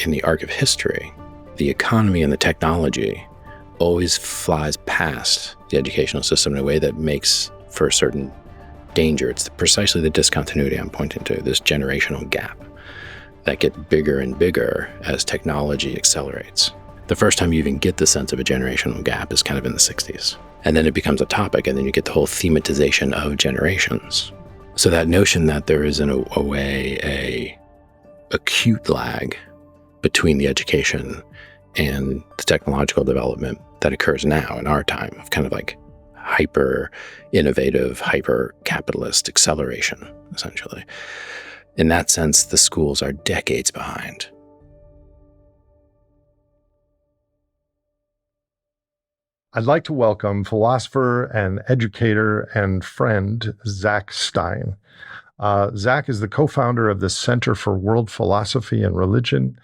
in the arc of history, the economy and the technology always flies past the educational system in a way that makes for a certain danger. It's precisely the discontinuity I'm pointing to, this generational gap that gets bigger and bigger as technology accelerates. The first time you even get the sense of a generational gap is kind of in the 60s. And then it becomes a topic, and then you get the whole thematization of generations. So that notion that there is, in a way, a acute lag between the education and the technological development that occurs now in our time of kind of like hyper innovative, hyper capitalist acceleration, essentially. In that sense, the schools are decades behind. I'd like to welcome philosopher and educator and friend, Zak Stein. Zak is the co-founder of the Center for World Philosophy and Religion.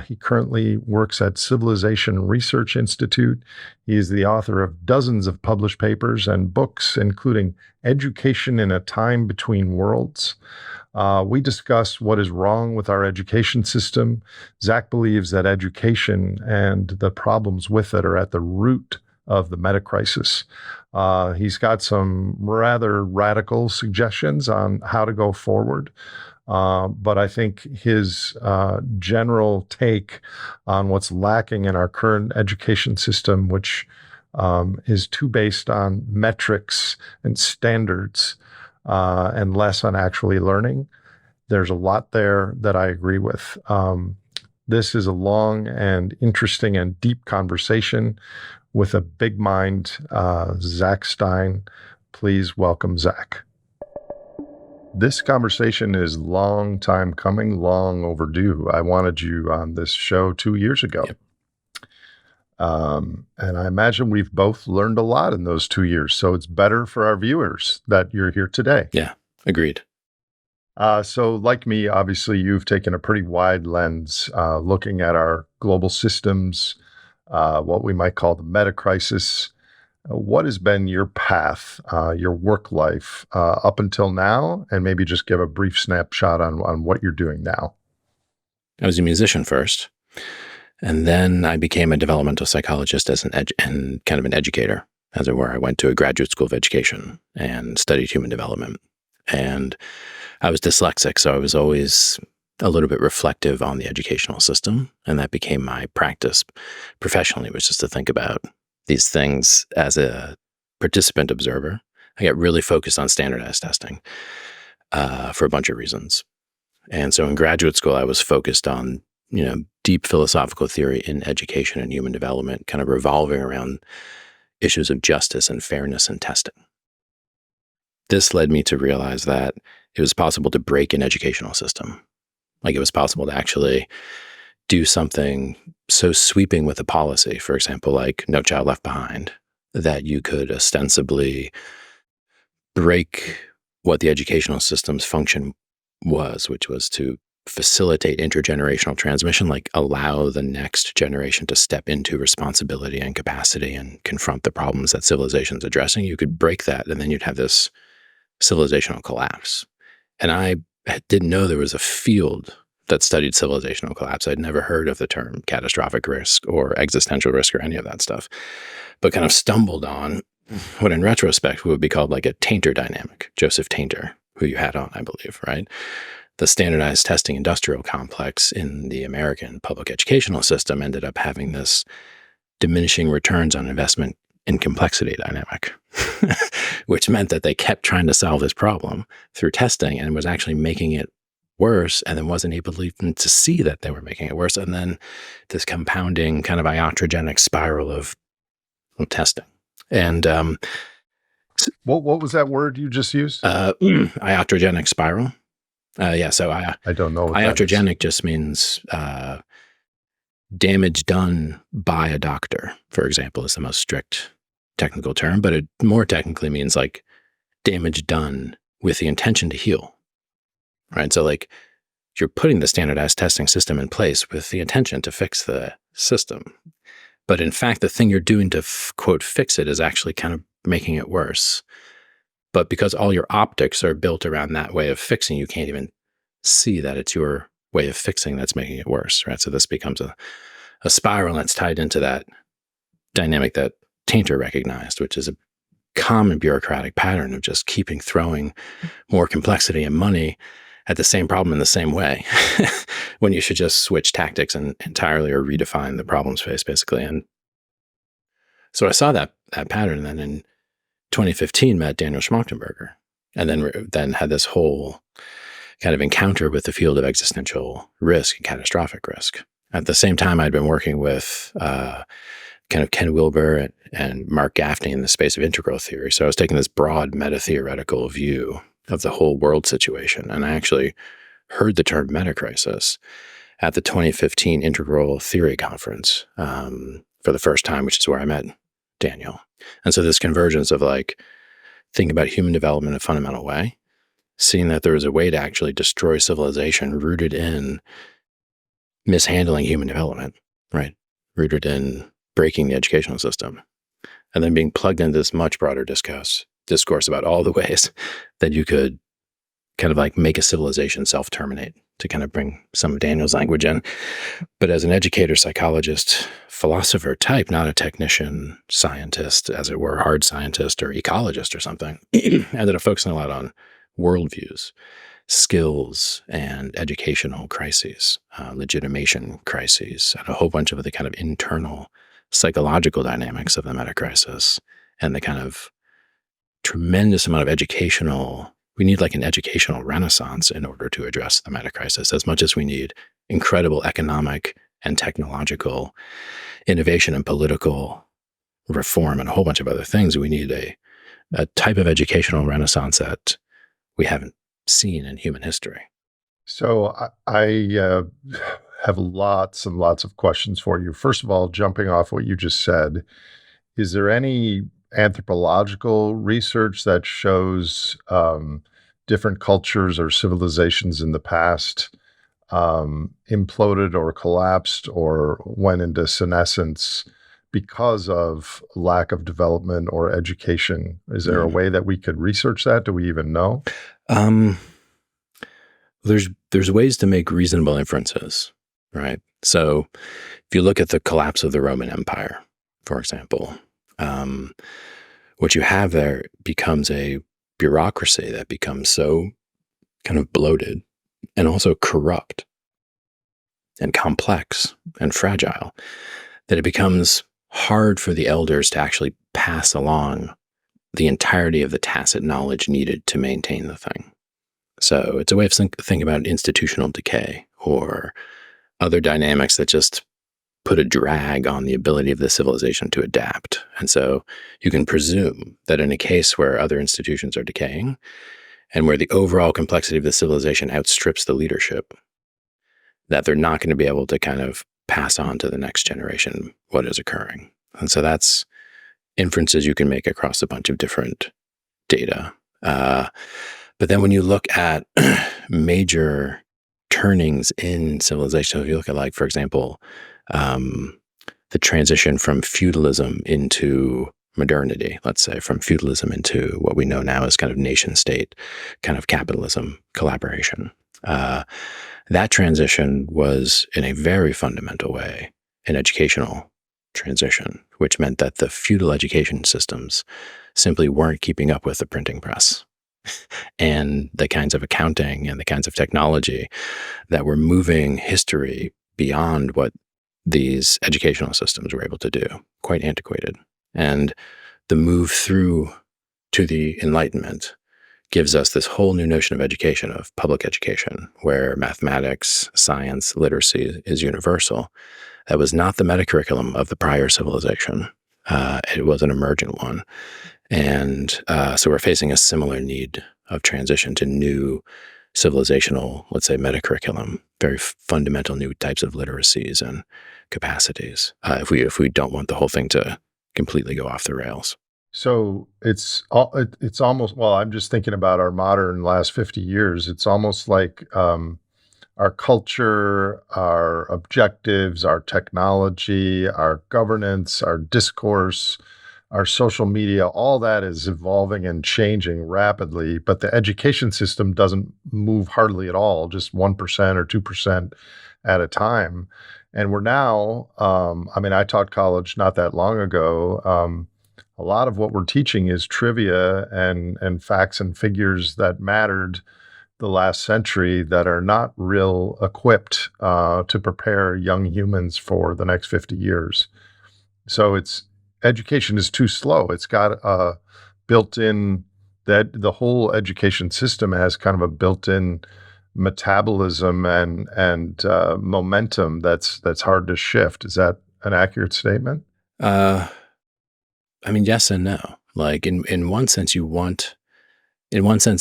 He currently works at Civilization Research Institute. He is the author of dozens of published papers and books, including Education in a Time Between Worlds. We discuss what is wrong with our education system. Zak believes that education and the problems with it are at the root of the Metacrisis. He's got some rather radical suggestions on how to go forward. But I think his general take on what's lacking in our current education system, which is too based on metrics and standards and less on actually learning, there's a lot there that I agree with. This is a long and interesting and deep conversation with a big mind, Zak Stein. Please welcome Zak. This conversation is long time coming, long overdue. I wanted you on this show 2 years ago. Yep. And I imagine we've both learned a lot in those 2 years. So it's better for our viewers that you're here today. Yeah, agreed. So like me, obviously, you've taken a pretty wide lens looking at our global systems, what we might call the meta-crisis. What has been your path, your work life up until now? And maybe just give a brief snapshot on what you're doing now. I was a musician first, and then I became a developmental psychologist as and kind of an educator, as it were. I went to a graduate school of education and studied human development. And I was dyslexic, so I was always a little bit reflective on the educational system, and that became my practice professionally, was just to think about these things as a participant observer. I got really focused on standardized testing for a bunch of reasons. And so in graduate school, I was focused on, deep philosophical theory in education and human development, kind of revolving around issues of justice and fairness and testing. This led me to realize that it was possible to break an educational system. Like, it was possible to actually do something so sweeping with a policy, for example, like No Child Left Behind, that you could ostensibly break what the educational system's function was, which was to facilitate intergenerational transmission, like allow the next generation to step into responsibility and capacity and confront the problems that civilization's addressing. You could break that, and then you'd have this civilizational collapse. And I didn't know there was a field that studied civilizational collapse. I'd never heard of the term catastrophic risk or existential risk or any of that stuff, but kind of stumbled on what in retrospect would be called like a tainter dynamic. Joseph Tainter, who you had on, I believe, right? The standardized testing industrial complex in the American public educational system ended up having this diminishing returns on investment in complexity dynamic, which meant that they kept trying to solve this problem through testing and was actually making it worse, and then wasn't able even to see that they were making it worse. And then this compounding kind of iatrogenic spiral of testing. And what was that word you just used? Iatrogenic spiral. So I don't know what iatrogenic just means damage done by a doctor, for example, is the most strict technical term, but it more technically means like damage done with the intention to heal, right? So like you're putting the standardized testing system in place with the intention to fix the system. But in fact, the thing you're doing to quote, fix it is actually kind of making it worse. But because all your optics are built around that way of fixing, you can't even see that it's your way of fixing that's making it worse, right? So this becomes a spiral that's tied into that dynamic that Tainter recognized, which is a common bureaucratic pattern of just keeping throwing more complexity and money at the same problem in the same way when you should just switch tactics and entirely or redefine the problem space, basically. And so I saw that pattern, and then in 2015 met Daniel Schmachtenberger, and then had this whole kind of encounter with the field of existential risk and catastrophic risk. At the same time, I'd been working with kind of Ken Wilber and Mark Gaffney in the space of integral theory. So I was taking this broad meta-theoretical view of the whole world situation. And I actually heard the term metacrisis at the 2015 Integral Theory Conference for the first time, which is where I met Daniel. And so this convergence of like thinking about human development in a fundamental way, seeing that there was a way to actually destroy civilization rooted in mishandling human development, right? Rooted in breaking the educational system, and then being plugged into this much broader discourse about all the ways that you could kind of like make a civilization self-terminate, to kind of bring some of Daniel's language in. But as an educator, psychologist, philosopher type, not a technician, scientist, as it were, hard scientist or ecologist or something, ended up focusing a lot on worldviews, skills, and educational crises, legitimation crises, and a whole bunch of the kind of internal psychological dynamics of the metacrisis, and the kind of tremendous amount of we need like an educational renaissance in order to address the metacrisis, as much as we need incredible economic and technological innovation and political reform and a whole bunch of other things. We need a type of educational renaissance that we haven't seen in human history. So I have lots and lots of questions for you. First of all, jumping off what you just said, is there any anthropological research that shows different cultures or civilizations in the past imploded or collapsed or went into senescence because of lack of development or education? Is there a way that we could research that? Do we even know? There's ways to make reasonable inferences, right? So if you look at the collapse of the Roman Empire, for example, what you have there becomes a bureaucracy that becomes so kind of bloated and also corrupt and complex and fragile that it becomes hard for the elders to actually pass along the entirety of the tacit knowledge needed to maintain the thing. So it's a way of thinking about institutional decay or other dynamics that just put a drag on the ability of the civilization to adapt. And so you can presume that in a case where other institutions are decaying and where the overall complexity of the civilization outstrips the leadership, that they're not going to be able to kind of pass on to the next generation what is occurring. And so that's inferences you can make across a bunch of different data. But then when you look at major turnings in civilization, if you look at, like, for example, the transition from feudalism into modernity, let's say, from feudalism into what we know now as kind of nation state, kind of capitalism, collaboration. That transition was in a very fundamental way an educational transition, which meant that the feudal education systems simply weren't keeping up with the printing press and the kinds of accounting and the kinds of technology that were moving history beyond what these educational systems were able to do, quite antiquated. And the move through to the Enlightenment gives us this whole new notion of education, of public education, where mathematics, science, literacy is universal. That was not the meta-curriculum of the prior civilization. It was an emergent one. And so we're facing a similar need of transition to new civilizational, let's say, meta-curriculum, very fundamental new types of literacies and capacities, if we don't want the whole thing to completely go off the rails. So it's almost, well, I'm just thinking about our modern last 50 years. It's almost like our culture, our objectives, our technology, our governance, our discourse, our social media, all that is evolving and changing rapidly, but the education system doesn't move hardly at all, just 1% or 2% at a time. And we're now, I mean, I taught college not that long ago. A lot of what we're teaching is trivia and facts and figures that mattered the last century that are not real equipped to prepare young humans for the next 50 years. So education is too slow. It's got a built-in that the whole education system has kind of a built-in metabolism and momentum that's hard to shift. Is that an accurate statement? I mean, yes and no. Like in one sense,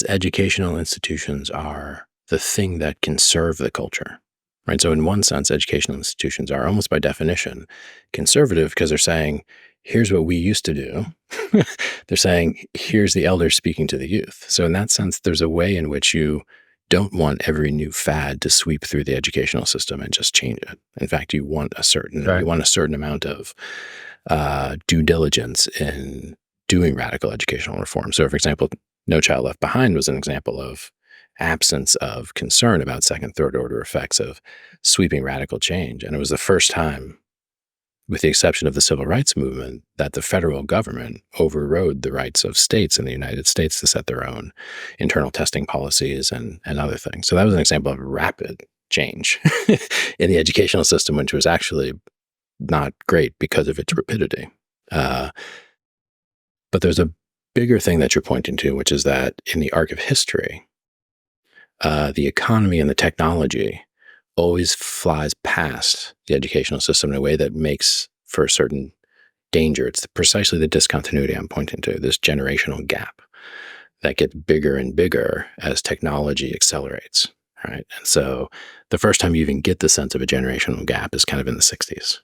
educational institutions are the thing that can serve the culture, right? So in one sense, educational institutions are almost by definition conservative because they're saying, here's what we used to do. They're saying, here's the elders speaking to the youth. So in that sense, there's a way in which you don't want every new fad to sweep through the educational system and just change it. In fact, you want a certain amount of due diligence in doing radical educational reform. So, for example, No Child Left Behind was an example of absence of concern about second, third order effects of sweeping radical change. And it was the first time, with the exception of the civil rights movement, that the federal government overrode the rights of states in the United States to set their own internal testing policies and other things. So that was an example of rapid change in the educational system, which was actually not great because of its rapidity. But there's a bigger thing that you're pointing to, which is that in the arc of history, the economy and the technology always flies past the educational system in a way that makes for a certain danger. It's precisely the discontinuity I'm pointing to, this generational gap that gets bigger and bigger as technology accelerates, right? And so the first time you even get the sense of a generational gap is kind of in the 60s.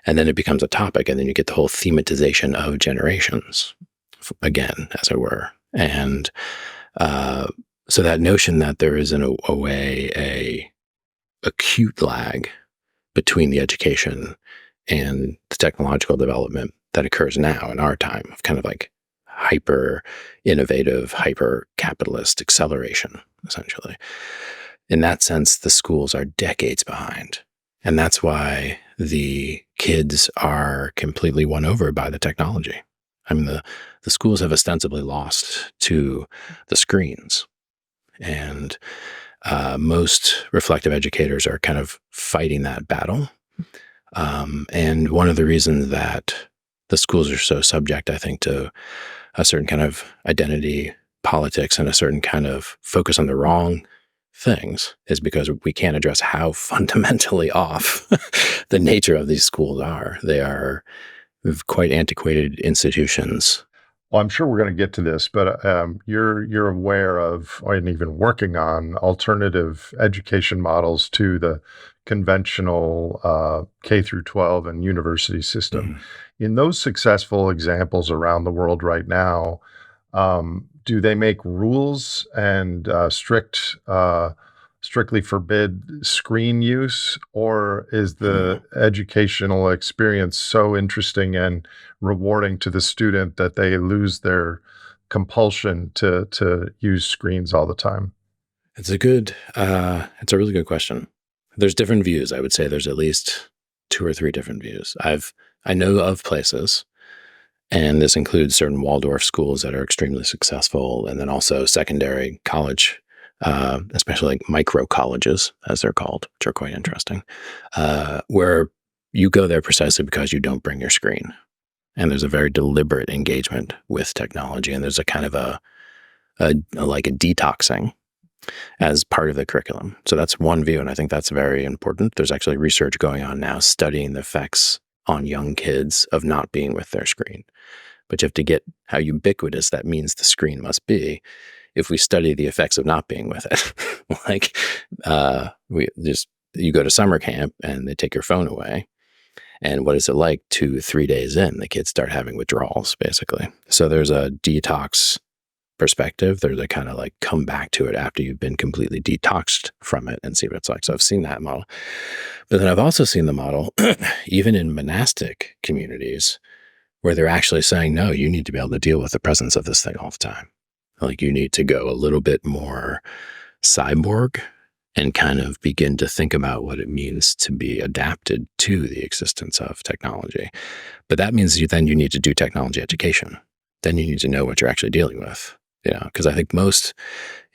And then it becomes a topic, and then you get the whole thematization of generations again, as it were. And so that notion that there is in a way a acute lag between the education and the technological development that occurs now in our time of kind of like hyper innovative, hyper capitalist acceleration, essentially. In that sense, the schools are decades behind. And that's why the kids are completely won over by the technology. I mean, the schools have ostensibly lost to the screens. And most reflective educators are kind of fighting that battle. And one of the reasons that the schools are so subject, I think, to a certain kind of identity politics and a certain kind of focus on the wrong things is because we can't address how fundamentally off the nature of these schools are. They are quite antiquated institutions. Well, I'm sure we're going to get to this, but you're aware of, and even working on, alternative education models to the conventional K through 12 and university system. Mm-hmm. In those successful examples around the world right now, do they make rules and strictly forbid screen use, or is the educational experience so interesting and rewarding to the student that they lose their compulsion to use screens all the time? It's a really good question. There's different views. I would say there's at least 2 or 3 different views. I know of places, and this includes certain Waldorf schools that are extremely successful, and then also secondary college, especially like micro colleges, as they're called, which are quite interesting, where you go there precisely because you don't bring your screen. And there's a very deliberate engagement with technology, and there's a kind of a detoxing as part of the curriculum. So that's one view, and I think that's very important. There's actually research going on now studying the effects on young kids of not being with their screen. But you have to get how ubiquitous that means the screen must be if we study the effects of not being with it. You go to summer camp and they take your phone away. And what is it like 2-3 days in? The kids start having withdrawals, basically. So there's a detox perspective. There's a kind of like come back to it after you've been completely detoxed from it and see what it's like. So I've seen that model. But then I've also seen the model, even in monastic communities, where they're actually saying, no, you need to be able to deal with the presence of this thing all the time. Like you need to go a little bit more cyborg and kind of begin to think about what it means to be adapted to the existence of technology. But that means you need to do technology education. Then you need to know what you're actually dealing with. Because I think most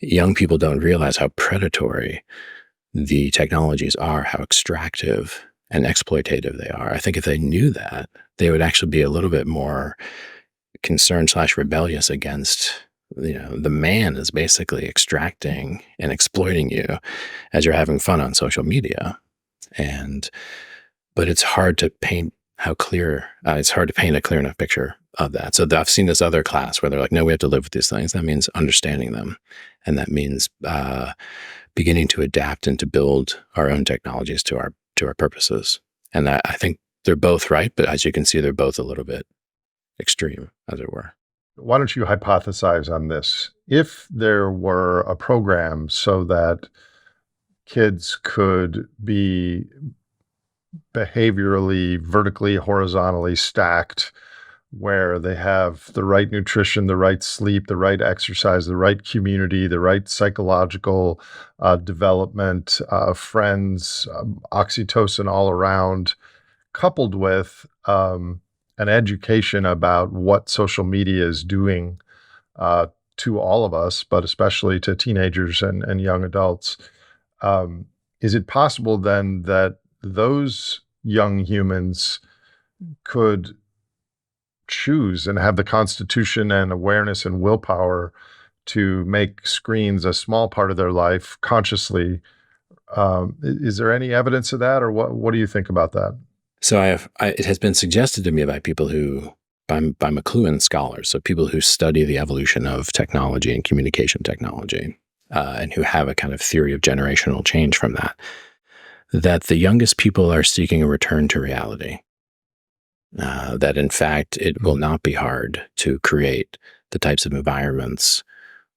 young people don't realize how predatory the technologies are, how extractive and exploitative they are. I think if they knew that, they would actually be a little bit more concerned / rebellious against, the man is basically extracting and exploiting you as you're having fun on social media. But it's hard to paint a clear enough picture of that. So I've seen this other class where they're like, no, we have to live with these things. That means understanding them. And that means beginning to adapt and to build our own technologies to our purposes. And I think they're both right, but as you can see, they're both a little bit extreme, as it were. Why don't you hypothesize on this? If there were a program so that kids could be behaviorally, vertically, horizontally stacked, where they have the right nutrition, the right sleep, the right exercise, the right community, the right psychological development, friends, oxytocin all around, coupled with an education about what social media is doing to all of us, but especially to teenagers and young adults. Is it possible then that those young humans could choose and have the constitution and awareness and willpower to make screens a small part of their life consciously? Is there any evidence of that, or what do you think about that? So it has been suggested to me by people by McLuhan scholars, so people who study the evolution of technology and communication technology, and who have a kind of theory of generational change from that the youngest people are seeking a return to reality. That in fact, it will not be hard to create the types of environments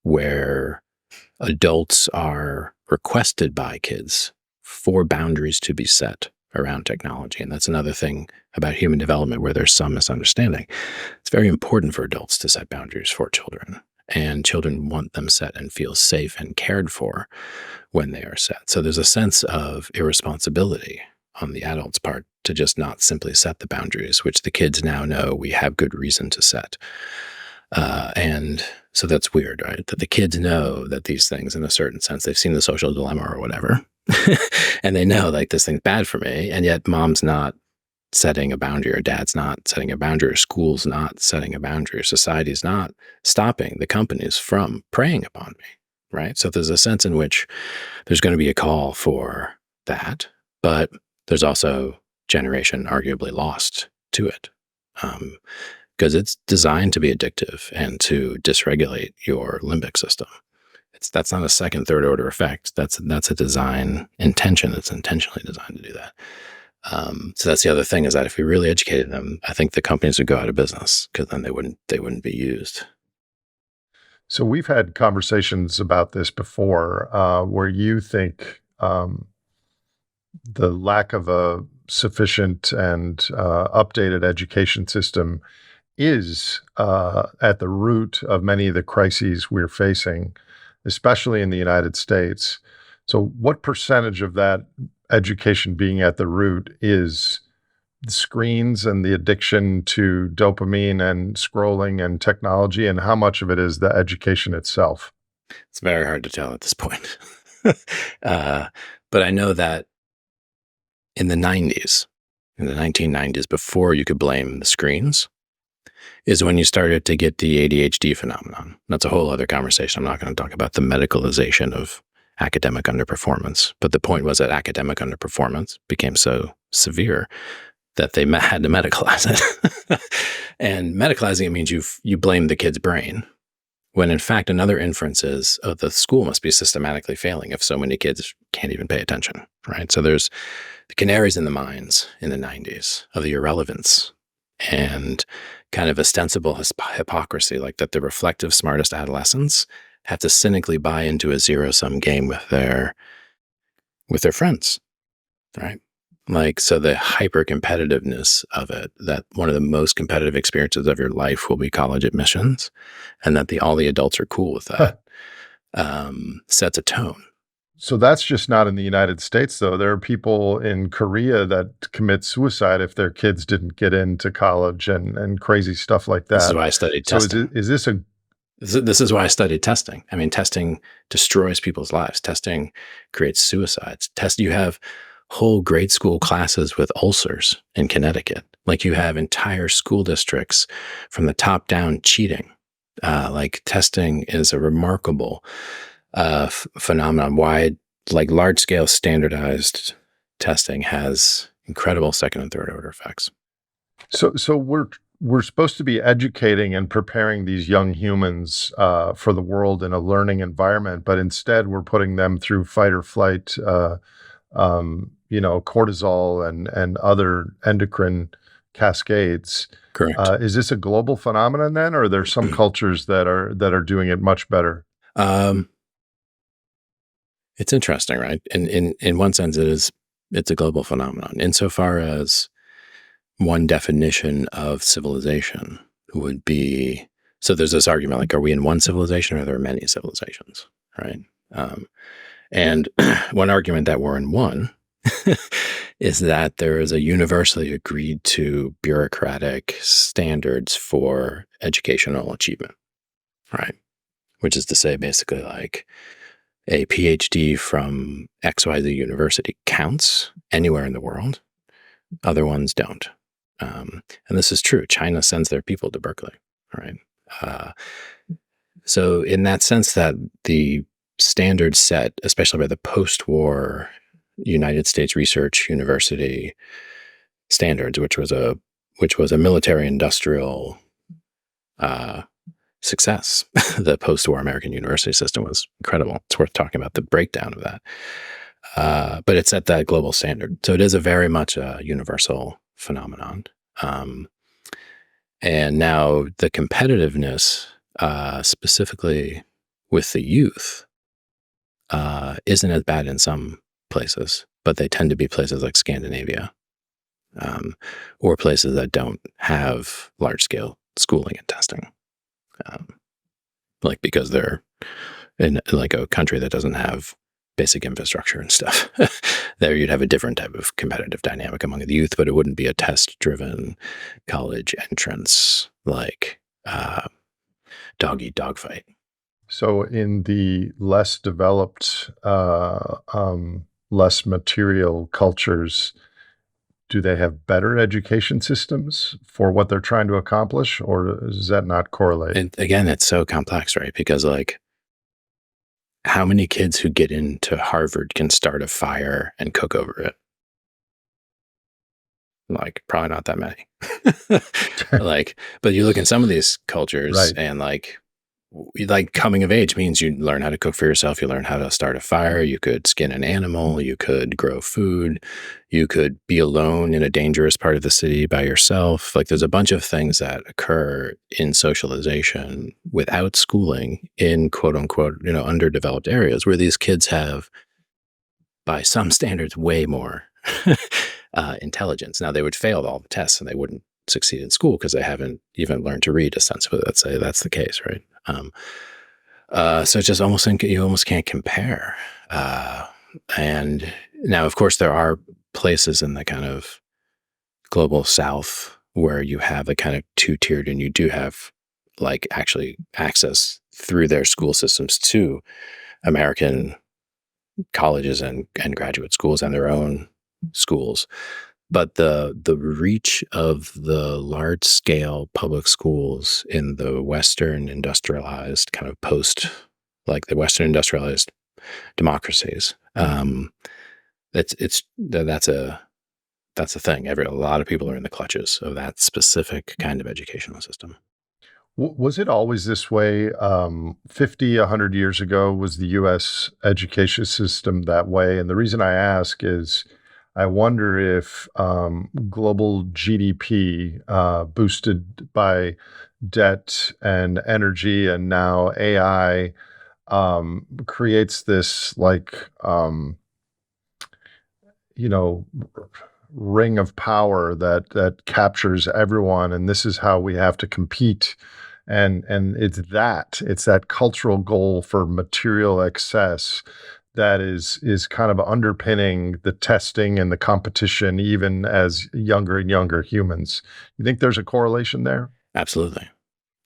where adults are requested by kids for boundaries to be set around technology. And that's another thing about human development where there's some misunderstanding. It's very important for adults to set boundaries for children, and children want them set and feel safe and cared for when they are set. So there's a sense of irresponsibility on the adult's part to just not simply set the boundaries, which the kids now know we have good reason to set. And so that's weird, right? That the kids know that these things, in a certain sense, they've seen The Social Dilemma or whatever, and they know like this thing's bad for me, and yet mom's not setting a boundary, or dad's not setting a boundary, or school's not setting a boundary, or society's not stopping the companies from preying upon me, right? So there's a sense in which there's going to be a call for that, but there's also generation arguably lost to it, because it's designed to be addictive and to dysregulate your limbic system. That's not a second, third order effect. That's a design intention. It's intentionally designed to do that. So that's the other thing, is that if we really educated them, I think the companies would go out of business, because then they wouldn't be used. So we've had conversations about this before, where you think the lack of a sufficient and updated education system is at the root of many of the crises we're facing, especially in the United States. So what percentage of that education being at the root is the screens and the addiction to dopamine and scrolling and technology, and how much of it is the education itself? It's very hard to tell at this point. But I know that in the 1990s, before you could blame the screens, is when you started to get the ADHD phenomenon. That's a whole other conversation. I'm not going to talk about the medicalization of academic underperformance. But the point was that academic underperformance became so severe that they had to medicalize it. And medicalizing it means you blame the kid's brain, when in fact another inference is, oh, the school must be systematically failing if so many kids can't even pay attention, right? So there's the canaries in the mines in the 90s of the irrelevance and kind of ostensible hypocrisy, like that the reflective, smartest adolescents have to cynically buy into a zero-sum game with their friends, right? Like, so the hyper competitiveness of it, that one of the most competitive experiences of your life will be college admissions, and that all the adults are cool with that, sets a tone. So that's just not in the United States, though. There are people in Korea that commit suicide if their kids didn't get into college and crazy stuff like This is that. why I studied So testing. is this a This is why I studied testing. I mean, testing destroys people's lives. Testing creates suicides. You have whole grade school classes with ulcers in Connecticut. Like, you have entire school districts from the top down cheating. Like, testing is a remarkable phenomenon. Why, like, large scale standardized testing has incredible second and third order effects. so we're supposed to be educating and preparing these young humans for the world in a learning environment, but instead we're putting them through fight or flight, cortisol and other endocrine cascades. Correct. Is this a global phenomenon then, or are there some cultures that are doing it much better? Um, it's interesting, right? In one sense, it's a global phenomenon, insofar as one definition of civilization would be, so there's this argument, like, are we in one civilization or are there many civilizations, right? And one argument that we're in one is that there is a universally agreed to bureaucratic standards for educational achievement, right? Which is to say, basically, like, a PhD from XYZ university counts anywhere in the world. Other ones don't. And this is true. China sends their people to Berkeley, right? Uh, so in that sense, that the standards set, especially by the post-war United States Research University standards, which was a military-industrial success. The post-war American university system was incredible. It's worth talking about the breakdown of that. But it's at that global standard. So it is a very much a universal phenomenon. And now the competitiveness, specifically with the youth, isn't as bad in some places, but they tend to be places like Scandinavia, or places that don't have large-scale schooling and testing. Like, because they're in, like, a country that doesn't have basic infrastructure and stuff. There you'd have a different type of competitive dynamic among the youth, but it wouldn't be a test-driven college entrance, like, dog-eat-dog fight. So in the less developed, less material cultures, do they have better education systems for what they're trying to accomplish, or does that not correlate? And again, it's so complex, right? Because, like, how many kids who get into Harvard can start a fire and cook over it? Like, probably not that many. Like, but you look in some of these cultures, Right. and, like coming of age means you learn how to cook for yourself. You learn how to start a fire. You could skin an animal. You could grow food. You could be alone in a dangerous part of the city by yourself. Like, there's a bunch of things that occur in socialization without schooling in quote unquote, underdeveloped areas, where these kids have, by some standards, way more intelligence. Now, they would fail all the tests and they wouldn't succeed in school because they haven't even learned to read ostensibly. Let's say that's the case, right? So it's just you almost can't compare. And now, of course, there are places in the kind of global South where you have a kind of two-tiered, and you do have, like, actually access through their school systems to American colleges and graduate schools and their own schools. But the reach of the large scale public schools in the Western industrialized kind of like the Western industrialized democracies, that's a thing. A lot of people are in the clutches of that specific kind of educational system. Was it always this way? 50, 100 years ago, was the US education system that way? And the reason I ask is I wonder if global GDP, boosted by debt and energy and now AI, creates this, like, you know, ring of power that captures everyone, and this is how we have to compete. And it's that cultural goal for material excess that is kind of underpinning the testing and the competition, even as younger and younger humans. You think there's a correlation there? Absolutely.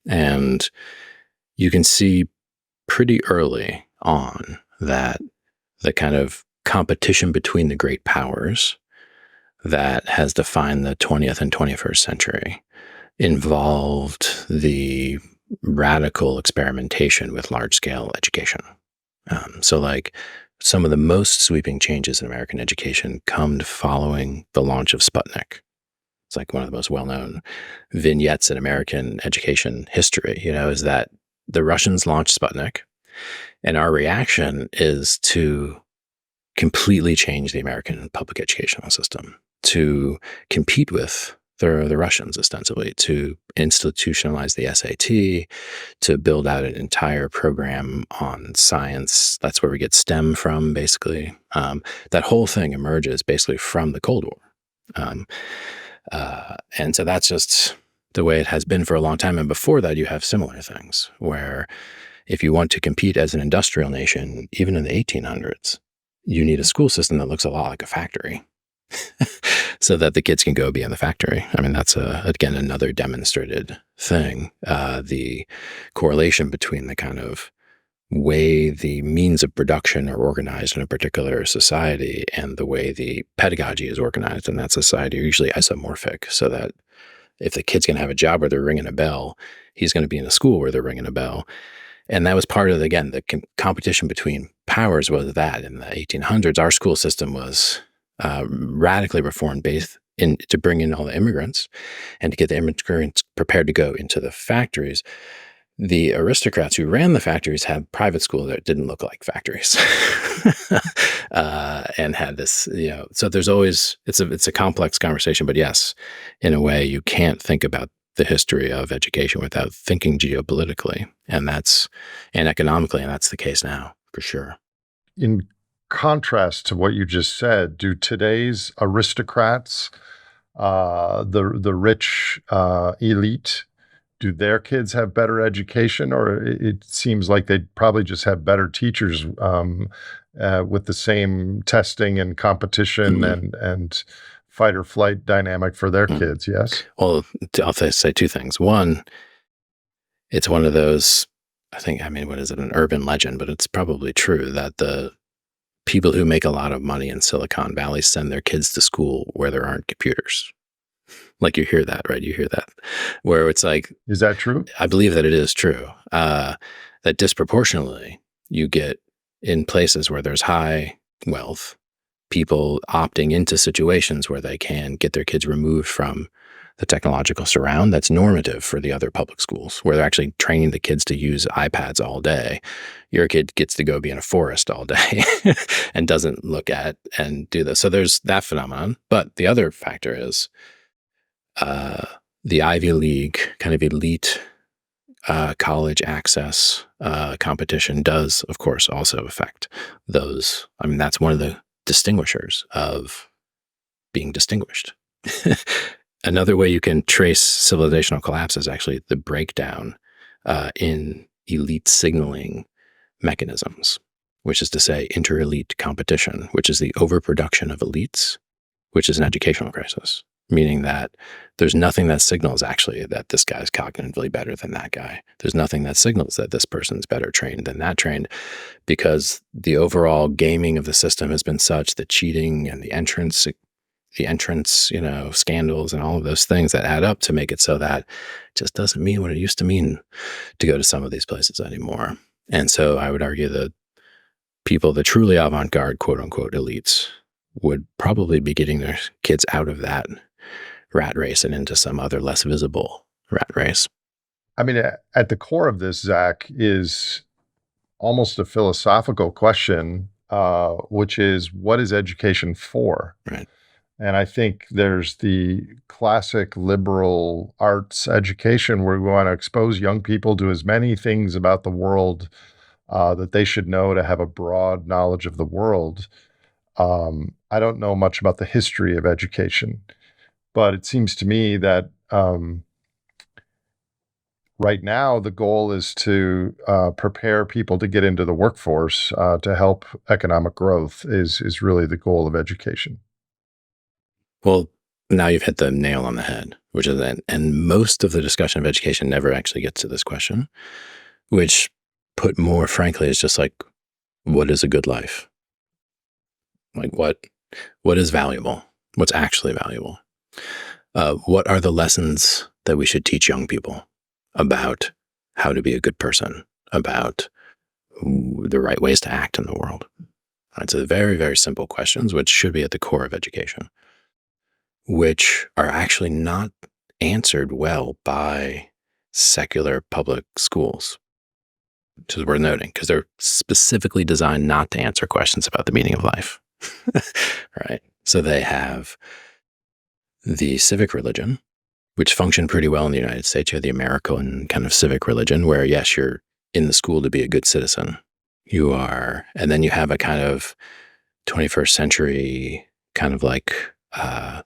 And you can see pretty early on that the kind of competition between the great powers that has defined the 20th and 21st century involved the radical experimentation with large-scale education. So like some of the most sweeping changes in American education come following the launch of Sputnik. It's like one of the most well-known vignettes in American education history, is that the Russians launched Sputnik, and our reaction is to completely change the American public educational system, to compete with the Russians, ostensibly, to institutionalize the SAT, to build out an entire program on science. That's where we get STEM from, basically. That whole thing emerges basically from the Cold War. And so that's just the way it has been for a long time. And before that, you have similar things where if you want to compete as an industrial nation, even in the 1800s, you need a school system that looks a lot like a factory so that the kids can go be in the factory. I mean, that's, again, another demonstrated thing. The correlation between the kind of way the means of production are organized in a particular society and the way the pedagogy is organized in that society are usually isomorphic, so that if the kid's going to have a job where they're ringing a bell, he's going to be in a school where they're ringing a bell. And that was part of, again, the competition between powers was that in the 1800s, our school system was radically reformed based to bring in all the immigrants and to get the immigrants prepared to go into the factories. The aristocrats who ran the factories had private schools that didn't look like factories and had this, so there's always, it's a complex conversation, but yes, in a way you can't think about the history of education without thinking geopolitically and economically. And that's the case now for sure. In contrast to what you just said, do today's aristocrats, the rich elite, do their kids have better education, or it seems like they probably just have better teachers with the same testing and competition and fight or flight dynamic for their kids? Yes. Well, I'll say two things. One, it's one of those, what is it, an urban legend, but it's probably true that the people who make a lot of money in Silicon Valley send their kids to school where there aren't computers. Like you hear that, right? You hear that where it's like, is that true? I believe that it is true. That disproportionately you get in places where there's high wealth, people opting into situations where they can get their kids removed from the technological surround that's normative for the other public schools, where they're actually training the kids to use iPads all day. Your kid gets to go be in a forest all day and doesn't look at and do this. So there's that phenomenon. But the other factor is the Ivy League kind of elite college access competition does, of course, also affect those. I mean, that's one of the distinguishers of being distinguished. Another way you can trace civilizational collapse is actually the breakdown in elite signaling mechanisms, which is to say inter-elite competition, which is the overproduction of elites, which is an educational crisis, meaning that there's nothing that signals actually that this guy's cognitively better than that guy. There's nothing that signals that this person's better trained than that trained, because the overall gaming of the system has been such that cheating and the entrance, scandals and all of those things that add up to make it so that it just doesn't mean what it used to mean to go to some of these places anymore. And so I would argue that people, the truly avant-garde, quote unquote, elites, would probably be getting their kids out of that rat race and into some other less visible rat race. I mean, at the core of this, Zach, is almost a philosophical question, which is, what is education for? Right. And I think there's the classic liberal arts education where we want to expose young people to as many things about the world that they should know to have a broad knowledge of the world. I don't know much about the history of education, but it seems to me that right now the goal is to prepare people to get into the workforce to help economic growth is really the goal of education. Well, now you've hit the nail on the head, which is that, and most of the discussion of education never actually gets to this question, which, put more frankly, is just like, what is a good life? Like, what is valuable? What's actually valuable? What are the lessons that we should teach young people about how to be a good person, about the right ways to act in the world? Right, so very, very simple questions, which should be at the core of education, which are actually not answered well by secular public schools, which is worth noting because they're specifically designed not to answer questions about the meaning of life. Right? So they have the civic religion, which functioned pretty well in the United States. You have the American kind of civic religion where, yes, you're in the school to be a good citizen. You are, and then you have a kind of 21st century kind of like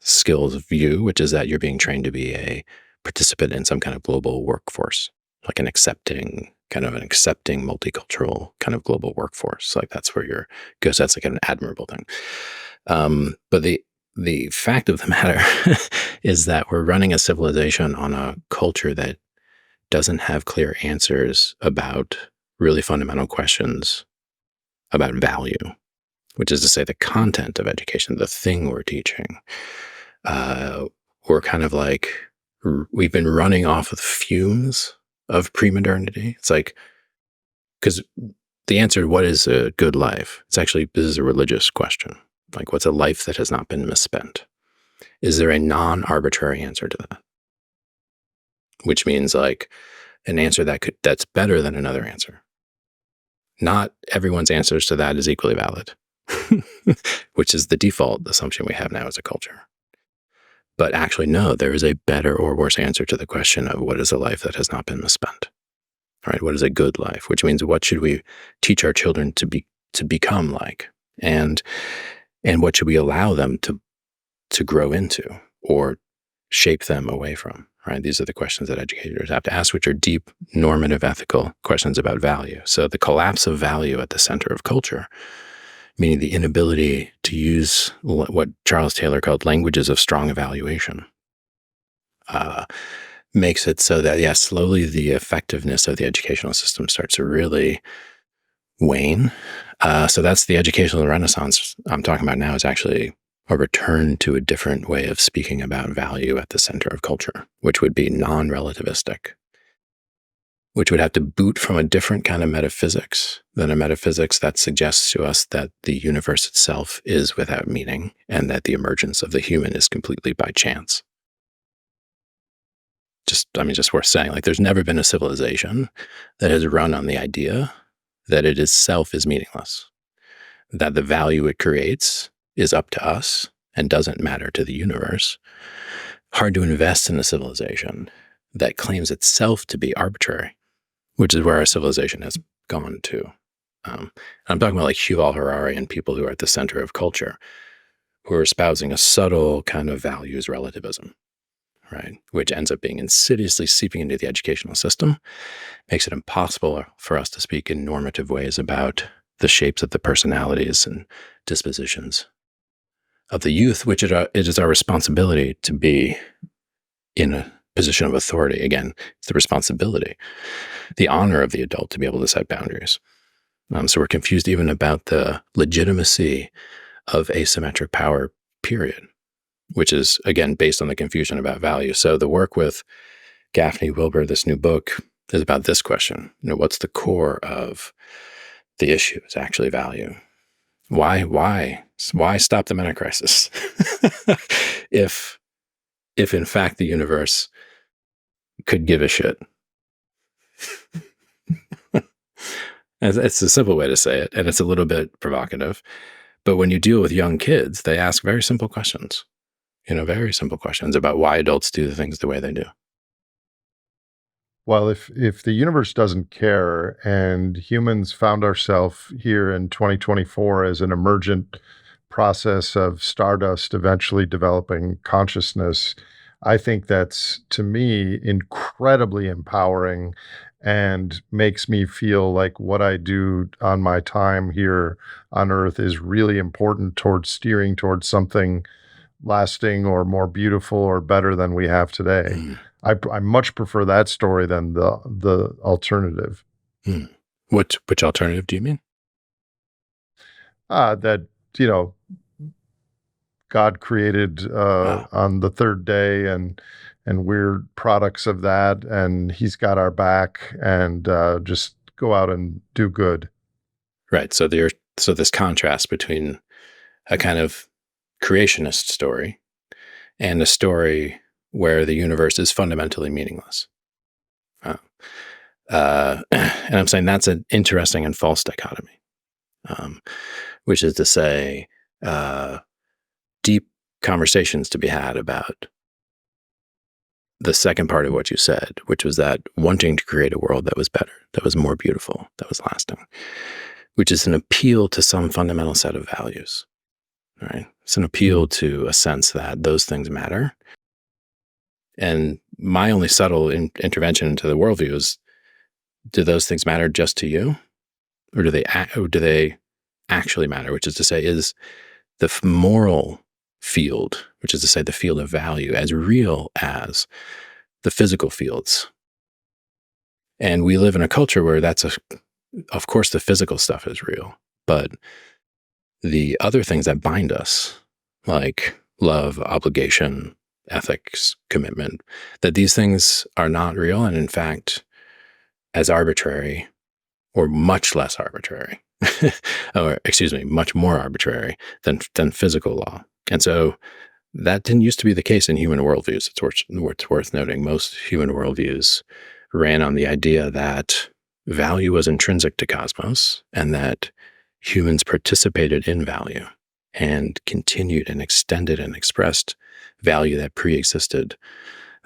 skills view, which is that you're being trained to be a participant in some kind of global workforce, like an accepting multicultural kind of global workforce. Like that's where you're, because that's like an admirable thing. But the fact of the matter is that we're running a civilization on a culture that doesn't have clear answers about really fundamental questions about value, which is to say the content of education, the thing we're teaching. We're kind of like, we've been running off of the fumes of pre-modernity. It's like, because the answer to what is a good life, it's actually, this is a religious question. Like, what's a life that has not been misspent? Is there a non-arbitrary answer to that? Which means like an answer that's better than another answer. Not everyone's answers to that is equally valid, which is the default assumption we have now as a culture. But actually, no, there is a better or worse answer to the question of what is a life that has not been misspent. All right, what is a good life? Which means what should we teach our children to become like, and what should we allow them to grow into or shape them away from? Right, these are the questions that educators have to ask, which are deep normative ethical questions about value. So the collapse of value at the center of culture, meaning the inability to use what Charles Taylor called languages of strong evaluation, makes it so that, yeah, slowly the effectiveness of the educational system starts to really wane. So that's the educational renaissance I'm talking about now, is actually a return to a different way of speaking about value at the center of culture, which would be non-relativistic, which would have to boot from a different kind of metaphysics than a metaphysics that suggests to us that the universe itself is without meaning and that the emergence of the human is completely by chance. Just worth saying, like, there's never been a civilization that has run on the idea that it itself is meaningless, that the value it creates is up to us and doesn't matter to the universe. Hard to invest in a civilization that claims itself to be arbitrary, which is where our civilization has gone to. I'm talking about like Yuval Harari and people who are at the center of culture, who are espousing a subtle kind of values relativism, right? Which ends up being insidiously seeping into the educational system, makes it impossible for us to speak in normative ways about the shapes of the personalities and dispositions of the youth, which it is our responsibility to be in a position of authority. Again, it's the responsibility, the honor of the adult to be able to set boundaries. So we're confused even about the legitimacy of asymmetric power, period, which is, again, based on the confusion about value. So the work with Gaffney Wilbur, this new book, is about this question. What's the core of the issue? Is actually value. Why stop the Metacrisis? if in fact the universe could give a shit. It's a simple way to say it, and it's a little bit provocative. But when you deal with young kids, they ask very simple questions, very simple questions about why adults do the things the way they do. Well, if the universe doesn't care and humans found ourselves here in 2024 as an emergent process of stardust eventually developing consciousness, I think that's, to me, incredibly empowering and makes me feel like what I do on my time here on Earth is really important towards steering towards something lasting or more beautiful or better than we have today. Mm. I much prefer that story than the alternative. Mm. Which alternative do you mean? That, you know, God created Ah, on the third day, and we're products of that, and He's got our back, and just go out and do good. right. So this contrast between a kind of creationist story and a story where the universe is fundamentally meaningless. Uh, and I'm saying that's an interesting and false dichotomy, um, which is to say, uh, deep conversations to be had about the second part of what you said, which was that wanting to create a world that was better, that was more beautiful, that was lasting, which is an appeal to some fundamental set of values, right? It's an appeal to a sense that those things matter. And my only subtle intervention into the worldview is, do those things matter just to you? Or do they actually matter? Which is to say, is the moral field, which is to say the field of value, as real as the physical fields? And we live in a culture where of course, the physical stuff is real, but the other things that bind us, like love, obligation, ethics, commitment, that these things are not real, and in fact, as arbitrary or much less arbitrary, or excuse me, much more arbitrary than physical law. And so that didn't used to be the case in human worldviews. It's worth noting. Most human worldviews ran on the idea that value was intrinsic to cosmos and that humans participated in value and continued and extended and expressed value that pre-existed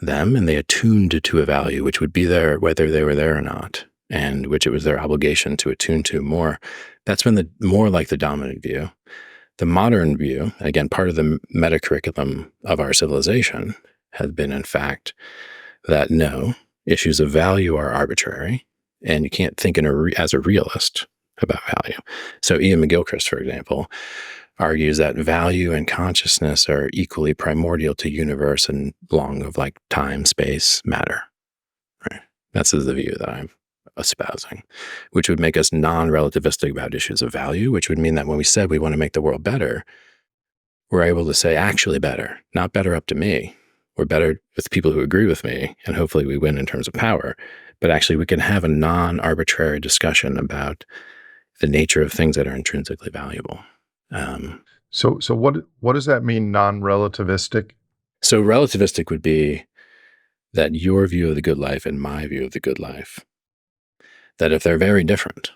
them, and they attuned to a value which would be there whether they were there or not, and which it was their obligation to attune to more. That's been more like the dominant view. The modern view, again, part of the meta curriculum of our civilization, has been, in fact, that no, issues of value are arbitrary, and you can't think as a realist about value. So Ian McGilchrist, for example, argues that value and consciousness are equally primordial to universe and long of like time, space, matter. Right? That's the view that I'm espousing, which would make us non-relativistic about issues of value, which would mean that when we said we want to make the world better, we're able to say actually better, not better up to me. We're better with people who agree with me, and hopefully we win in terms of power. But actually we can have a non-arbitrary discussion about the nature of things that are intrinsically valuable. So what does that mean, non-relativistic? So relativistic would be that your view of the good life and my view of the good life, that if they're very different,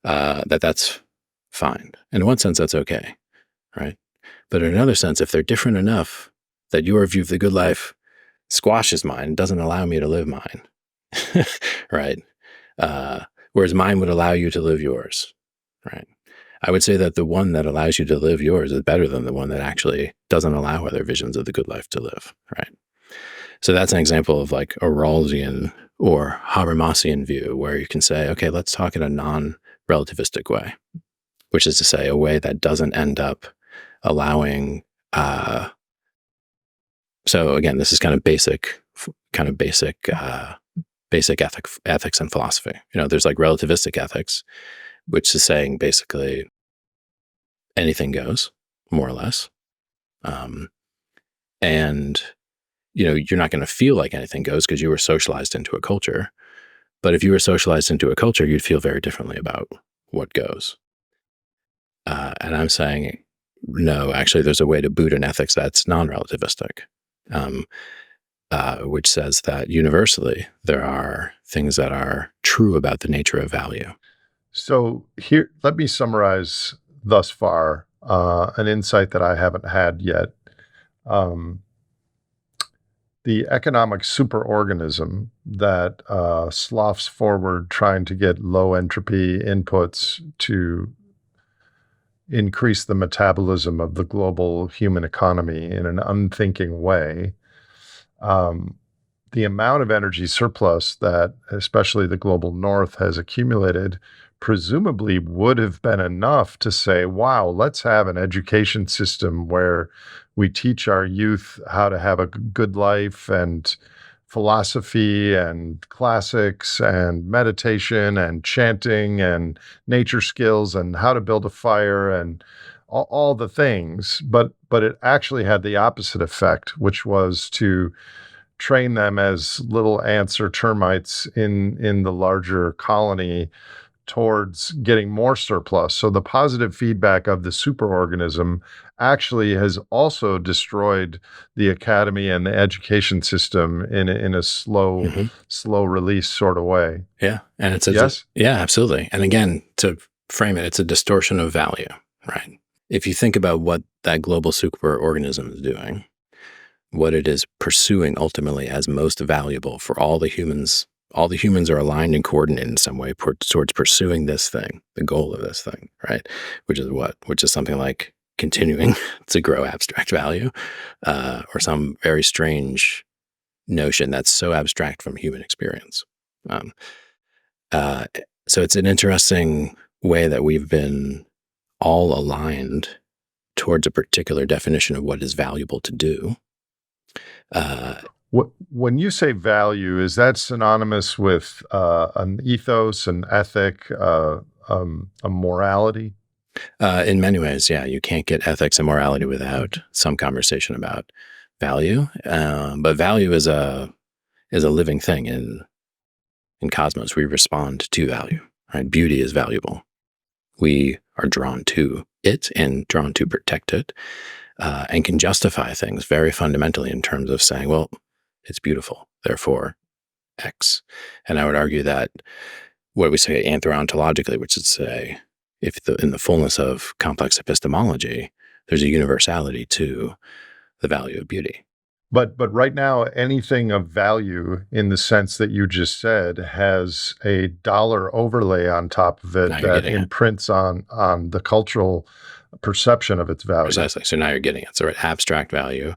that's fine. In one sense, that's okay, right? But in another sense, if they're different enough that your view of the good life squashes mine, doesn't allow me to live mine, right? Whereas mine would allow you to live yours, right? I would say that the one that allows you to live yours is better than the one that actually doesn't allow other visions of the good life to live, right? So that's an example of like a Rawlsian or Habermasian view where you can say, okay, let's talk in a non-relativistic way, which is to say a way that doesn't end up allowing. So again, this is kind of basic ethics and philosophy. There's like relativistic ethics, which is saying basically anything goes, more or less. And, you're not going to feel like anything goes because you were socialized into a culture. But if you were socialized into a culture, you'd feel very differently about what goes. And I'm saying, no, actually, there's a way to boot in ethics that's non-relativistic, which says that universally there are things that are true about the nature of value. So here, let me summarize thus far an insight that I haven't had yet. The economic superorganism that sloughs forward trying to get low entropy inputs to increase the metabolism of the global human economy in an unthinking way, the amount of energy surplus that especially the global north has accumulated presumably would have been enough to say, wow, let's have an education system where we teach our youth how to have a good life and philosophy and classics and meditation and chanting and nature skills and how to build a fire and all the things. But it actually had the opposite effect, which was to train them as little ants or termites in the larger colony towards getting more surplus. So the positive feedback of the superorganism actually has also destroyed the academy and the education system in a slow release sort of way. Yeah. And it's Yes? yeah, absolutely. And again, to frame it, it's a distortion of value, right? If you think about what that global superorganism is doing, what it is pursuing ultimately as most valuable for all the humans are aligned and coordinated in some way towards pursuing this thing, the goal of this thing, right? Which is what? Which is something like continuing to grow abstract value, or some very strange notion that's so abstract from human experience. So it's an interesting way that we've been all aligned towards a particular definition of what is valuable to do. When you say value, is that synonymous with an ethos, an ethic, a morality? In many ways, yeah. You can't get ethics and morality without some conversation about value. But value is a living thing in cosmos. We respond to value, right? Beauty is valuable. We are drawn to it and drawn to protect it, and can justify things very fundamentally in terms of saying, well, it's beautiful, therefore X. And I would argue that what we say anthropologically, which is to say, in the fullness of complex epistemology, there's a universality to the value of beauty. But right now, anything of value in the sense that you just said has a dollar overlay on top of it that imprints on the cultural perception of its value. Precisely. So now you're getting it. So abstract value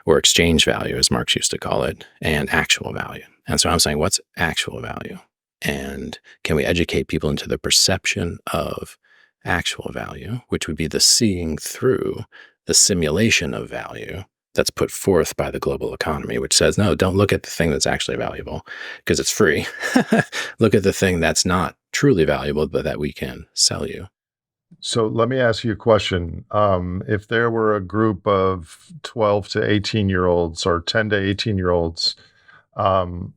or exchange value, as Marx used to call it, and actual value. And so I'm saying, what's actual value? And can we educate people into the perception of actual value, which would be the seeing through the simulation of value that's put forth by the global economy, which says, no, don't look at the thing that's actually valuable because it's free. Look at the thing that's not truly valuable, but that we can sell you. So let me ask you a question. If there were a group of 12 to 18-year-olds or 10 to 18-year-olds, and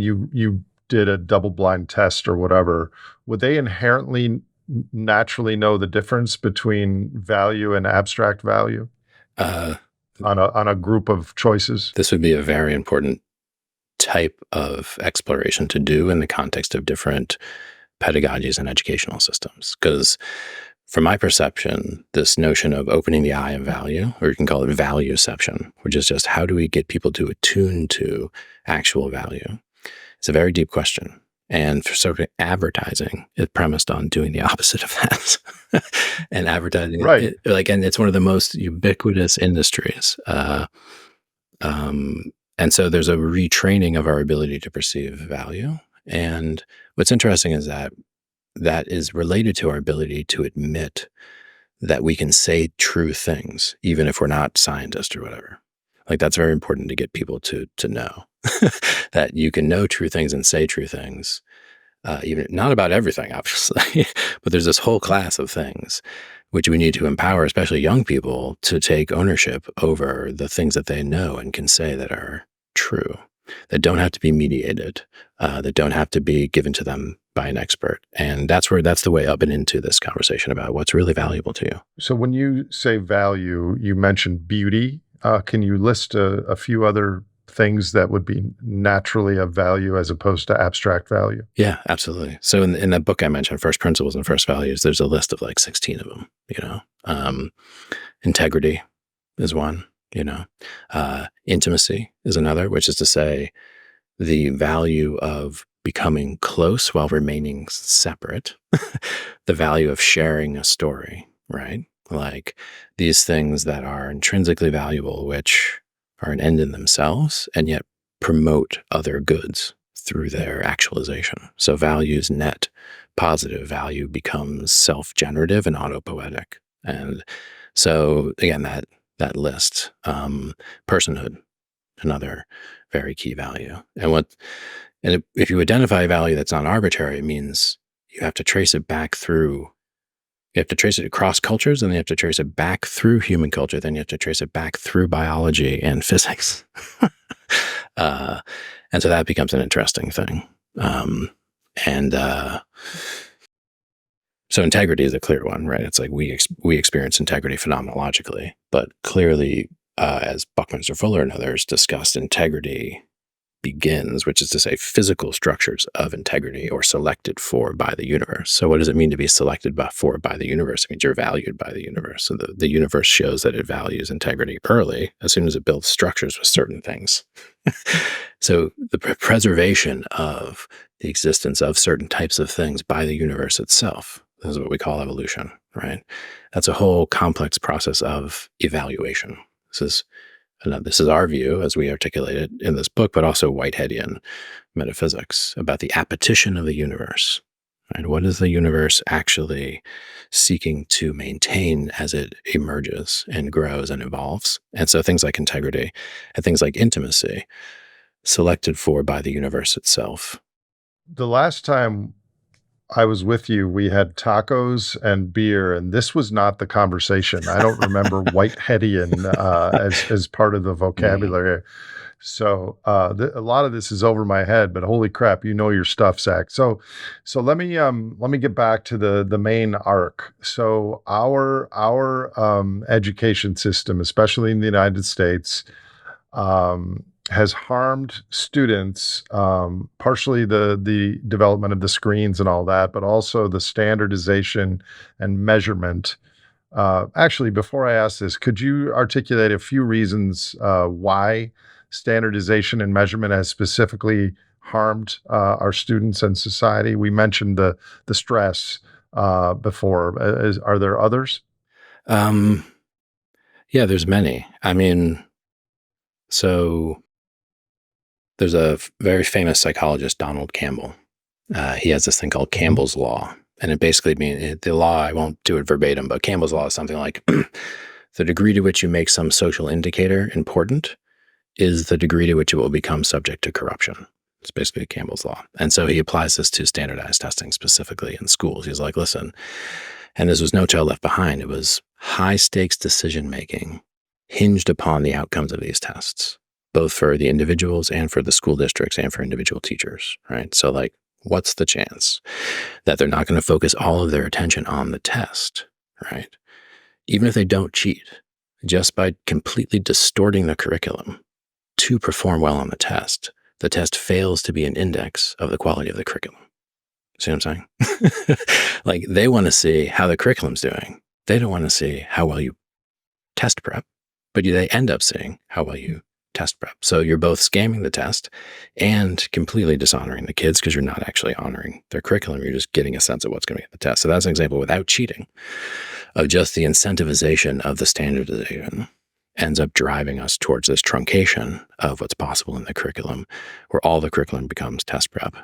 you did a double-blind test or whatever, would they inherently naturally know the difference between value and abstract value on a group of choices? This would be a very important type of exploration to do in the context of different pedagogies and educational systems. Because from my perception, this notion of opening the eye of value, or you can call it valueception, which is just how do we get people to attune to actual value? It's a very deep question. And for sort of advertising, it's premised on doing the opposite of that. And advertising, right? And it's one of the most ubiquitous industries. And so there's a retraining of our ability to perceive value. And what's interesting is that is related to our ability to admit that we can say true things, even if we're not scientists or whatever. Like that's very important to get people to know that you can know true things and say true things, even not about everything, obviously, but there's this whole class of things which we need to empower, especially young people, to take ownership over the things that they know and can say that are true, that don't have to be mediated, that don't have to be given to them by an expert. And that's the way up and into this conversation about what's really valuable to you. So when you say value, you mentioned beauty. Can you list a few other things that would be naturally of value as opposed to abstract value? Yeah, absolutely. So in that book I mentioned, First Principles and First Values, there's a list of like 16 of them, integrity is one, intimacy is another, which is to say the value of becoming close while remaining separate, the value of sharing a story, right? Like these things that are intrinsically valuable, which are an end in themselves, and yet promote other goods through their actualization. So values net positive, value becomes self-generative and autopoetic. And so again, that list, personhood, another very key value. And if you identify a value that's not arbitrary, it means you have to trace it back through. You have to trace it across cultures, and then you have to trace it back through human culture. Then you have to trace it back through biology and physics. And so that becomes an interesting thing. And so integrity is a clear one, right? It's like we experience integrity phenomenologically, but clearly, as Buckminster Fuller and others discussed, integrity begins, which is to say physical structures of integrity or selected for by the universe. So what does it mean to be selected for by the universe? It means you're valued by the universe. So the universe shows that it values integrity early, as soon as it builds structures with certain things. So the preservation of the existence of certain types of things by the universe itself, this is what we call evolution, right? That's a whole complex process of evaluation. This is our view as we articulate it in this book, but also Whiteheadian metaphysics about the appetition of the universe. Right? What is the universe actually seeking to maintain as it emerges and grows and evolves? And so things like integrity and things like intimacy, selected for by the universe itself. The last time I was with you, we had tacos and beer, and this was not the conversation. I don't remember Whiteheadian as part of the vocabulary. So a lot of this is over my head, but holy crap, you know your stuff, Zak. So let me get back to the main arc. So our education system, especially in the United States, has harmed students, partially the development of the screens and all that, but also the standardization and measurement. Actually, before I ask this, could you articulate a few reasons why standardization and measurement has specifically harmed our students and society? We mentioned the stress before. Are there others? Yeah, there's many. I mean, so there's a very famous psychologist, Donald Campbell. He has this thing called Campbell's Law. And it basically means the law, I won't do it verbatim, but Campbell's Law is something like the degree to which you make some social indicator important is the degree to which it will become subject to corruption. It's basically Campbell's Law. And so he applies this to standardized testing specifically in schools. He's like, listen, and this was No Child Left Behind. It was high stakes decision making hinged upon the outcomes of these tests, both for the individuals and for the school districts and for individual teachers, right? So like, what's the chance that they're not going to focus all of their attention on the test, right? Even if they don't cheat, just by completely distorting the curriculum to perform well on the test fails to be an index of the quality of the curriculum. See what I'm saying? Like they want to see how the curriculum's doing. They don't want to see how well you test prep, but they end up seeing how well you test prep. So you're both scamming the test and completely dishonoring the kids because you're not actually honoring their curriculum. You're just getting a sense of what's going to be at the test. So that's an example without cheating of just the incentivization of the standardization ends up driving us towards this truncation of what's possible in the curriculum, where all the curriculum becomes test prep,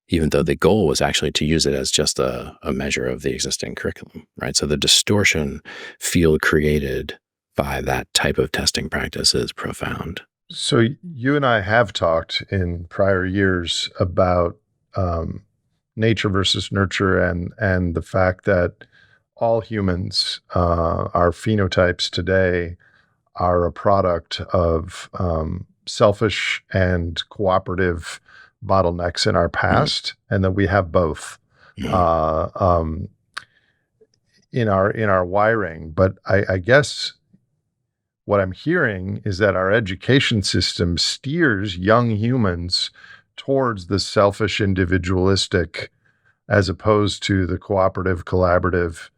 even though the goal was actually to use it as just a measure of the existing curriculum, right? So the distortion field created by that type of testing practice is profound. So you and I have talked in prior years about nature versus nurture and the fact that all humans, our phenotypes today, are a product of selfish and cooperative bottlenecks in our past, and that we have both in our wiring. But I guess what I'm hearing is that our education system steers young humans towards the selfish, individualistic, as opposed to the cooperative, collaborative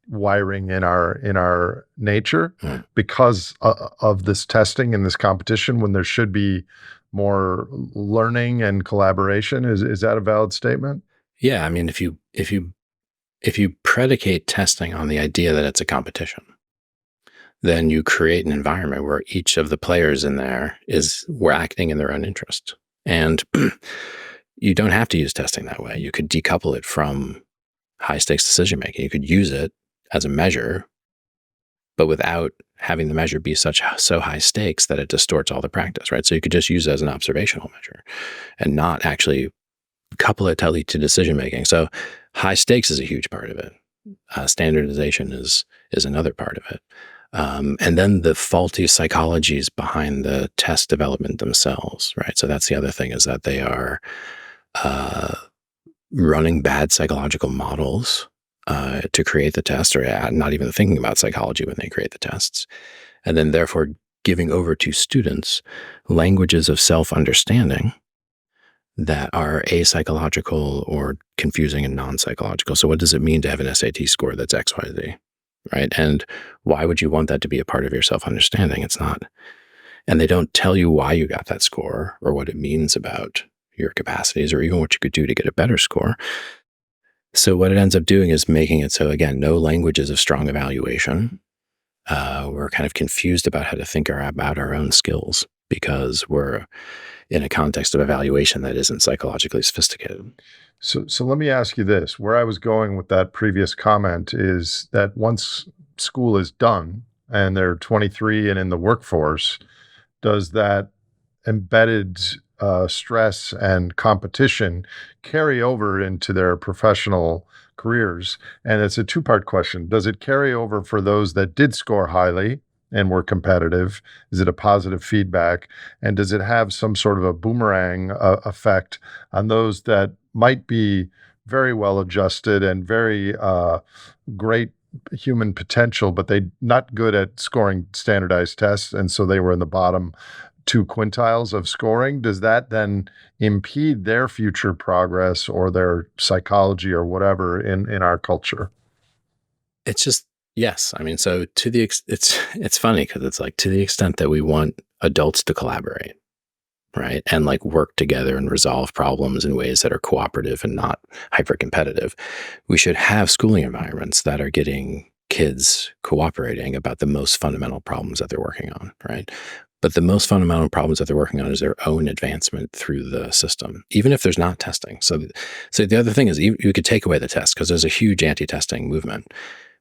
wiring in our nature because of this testing and this competition, when there should be more learning and collaboration. Is that a valid statement? Yeah, I mean, if you predicate testing on the idea that it's a competition, then you create an environment where each of the players in there we're acting in their own interest. And you don't have to use testing that way. You could decouple it from high stakes decision making. You could use it as a measure, but without having the measure be so high stakes that it distorts all the practice, right? So you could just use it as an observational measure and not actually couple it tightly to decision making. So high stakes is a huge part of it. Standardization is another part of it. And then the faulty psychologies behind the test development themselves, right? So that's the other thing, is that they are running bad psychological models to create the test, or not even thinking about psychology when they create the tests. And then therefore giving over to students languages of self-understanding that are apsychological or confusing and non-psychological. So what does it mean to have an SAT score that's XYZ, right? And why would you want that to be a part of your self-understanding? It's not. And they don't tell you why you got that score or what it means about your capacities or even what you could do to get a better score. So what it ends up doing is making it so, again, no languages of strong evaluation. We're kind of confused about how to think about our own skills because we're in a context of evaluation that isn't psychologically sophisticated. So let me ask you this. Where I was going with that previous comment is that once school is done and they're 23 and in the workforce, does that embedded stress and competition carry over into their professional careers? And it's a two-part question. Does it carry over for those that did score highly and were competitive? Is it a positive feedback? And does it have some sort of a boomerang effect on those that might be very well adjusted and very great human potential, but they not good at scoring standardized tests, and so they were in the bottom 2 quintiles of scoring? Does that then impede their future progress or their psychology or whatever in our culture? It's just, yes. I mean, so it's funny because it's like, to the extent that we want adults to collaborate, right? And like work together and resolve problems in ways that are cooperative and not hyper competitive, we should have schooling environments that are getting kids cooperating about the most fundamental problems that they're working on, right? But the most fundamental problems that they're working on is their own advancement through the system, even if there's not testing. So the other thing is, you could take away the test because there's a huge anti-testing movement,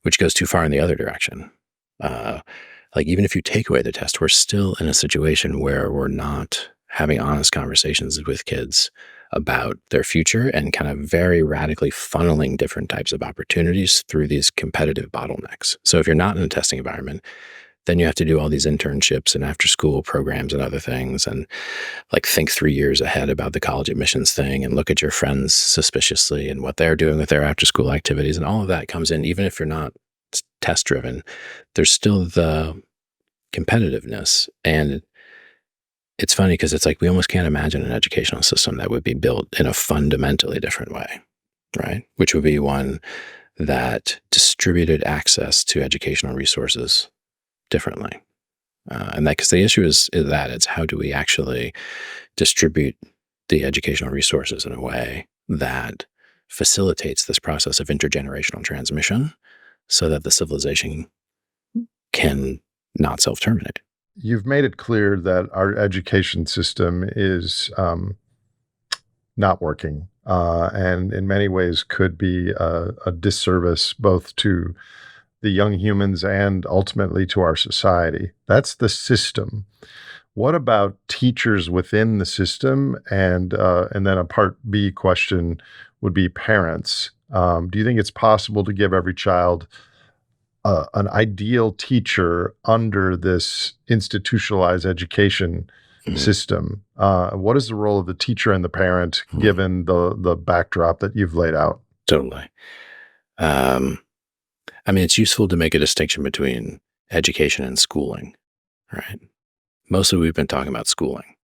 which goes too far in the other direction. Like even if you take away the test, we're still in a situation where we're not having honest conversations with kids about their future and kind of very radically funneling different types of opportunities through these competitive bottlenecks. So if you're not in a testing environment, then you have to do all these internships and after school programs and other things, and like think 3 years ahead about the college admissions thing and look at your friends suspiciously and what they're doing with their after school activities. And all of that comes in, even if you're not test driven, there's still the competitiveness. And it's funny because it's like, we almost can't imagine an educational system that would be built in a fundamentally different way, right? Which would be one that distributed access to educational resources differently. And that, because the issue is that it's how do we actually distribute the educational resources in a way that facilitates this process of intergenerational transmission so that the civilization can not self-terminate. You've made it clear that our education system is not working and in many ways could be a disservice both to the young humans and ultimately to our society. That's the system. What about teachers within the system? And then a part B question would be parents. Do you think it's possible to give every child an ideal teacher under this institutionalized education system? What is the role of the teacher and the parent given the backdrop that you've laid out? Totally. I mean, it's useful to make a distinction between education and schooling, right? Mostly we've been talking about schooling.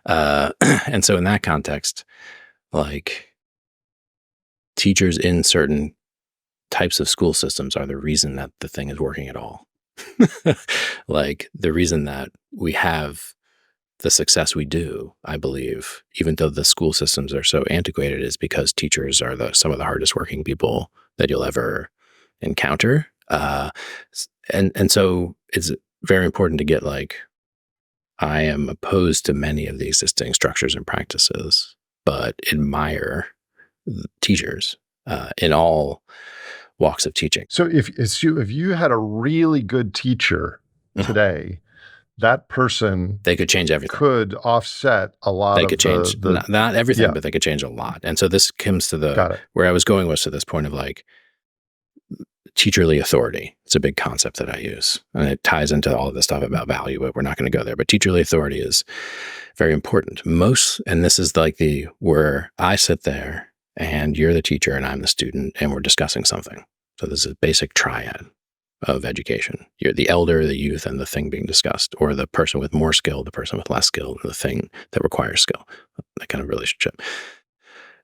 And so in that context, like, teachers in certain types of school systems are the reason that the thing is working at all. Like the reason that we have the success we do, I believe, even though the school systems are so antiquated, is because teachers are some of the hardest working people that you'll ever encounter. And so it's very important to get I am opposed to many of the existing structures and practices, but admire teachers in all walks of teaching. So if you had a really good teacher today, that person, they could change everything. Could offset a lot. They could change not everything, but they could change a lot. And so this comes to where I was going was to this point of teacherly authority. It's a big concept that I use, and it ties into all of this stuff about value, but we're not going to go there. But teacherly authority is very important. And this is where I sit there and you're the teacher and I'm the student and we're discussing something. So this is a basic triad of education. You're the elder, the youth, and the thing being discussed, or the person with more skill, the person with less skill, and the thing that requires skill, that kind of relationship.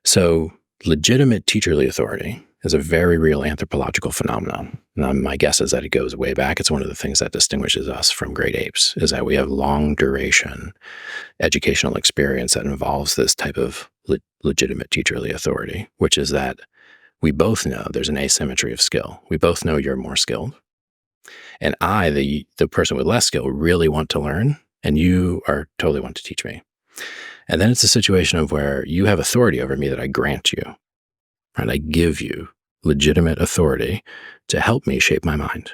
So legitimate teacherly authority is a very real anthropological phenomenon. And my guess is that it goes way back. It's one of the things that distinguishes us from great apes, is that we have long duration educational experience that involves this type of legitimate teacherly authority, which is that we both know there's an asymmetry of skill. We both know you're more skilled. And I, the person with less skill, really want to learn, and you are totally want to teach me. And then it's a situation of where you have authority over me that I grant you, right? I give you legitimate authority to help me shape my mind,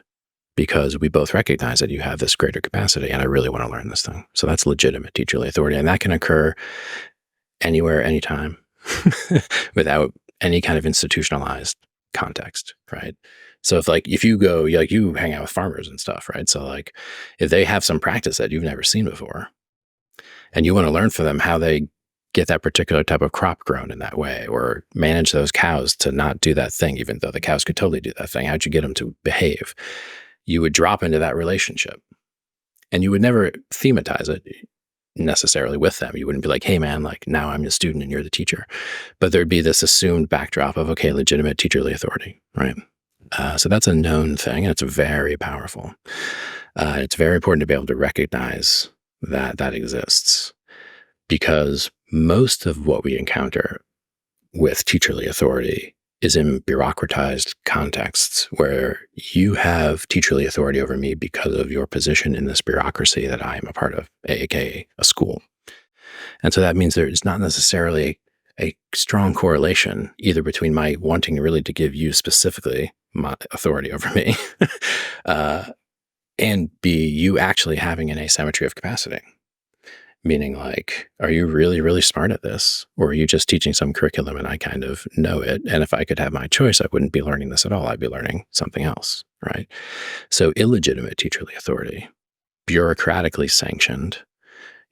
because we both recognize that you have this greater capacity and I really want to learn this thing. So that's legitimate teacherly authority. And that can occur anywhere, anytime, without any kind of institutionalized context, right? So if you go, you hang out with farmers and stuff, right? So if they have some practice that you've never seen before and you want to learn from them how they get that particular type of crop grown in that way, or manage those cows to not do that thing, even though the cows could totally do that thing, how'd you get them to behave? You would drop into that relationship and you would never thematize it necessarily with them. You wouldn't be like, hey man, now I'm the student and you're the teacher. But there'd be this assumed backdrop of, okay, legitimate teacherly authority, right? So that's a known thing, and it's very powerful. It's very important to be able to recognize that exists, because most of what we encounter with teacherly authority is in bureaucratized contexts where you have teacherly authority over me because of your position in this bureaucracy that I am a part of, aka a school. And so that means there's not necessarily a strong correlation either between my wanting really to give you specifically my authority over me and B, you actually having an asymmetry of capacity. Meaning are you really, really smart at this? Or are you just teaching some curriculum and I kind of know it? And if I could have my choice, I wouldn't be learning this at all. I'd be learning something else, right? So illegitimate teacherly authority, bureaucratically sanctioned,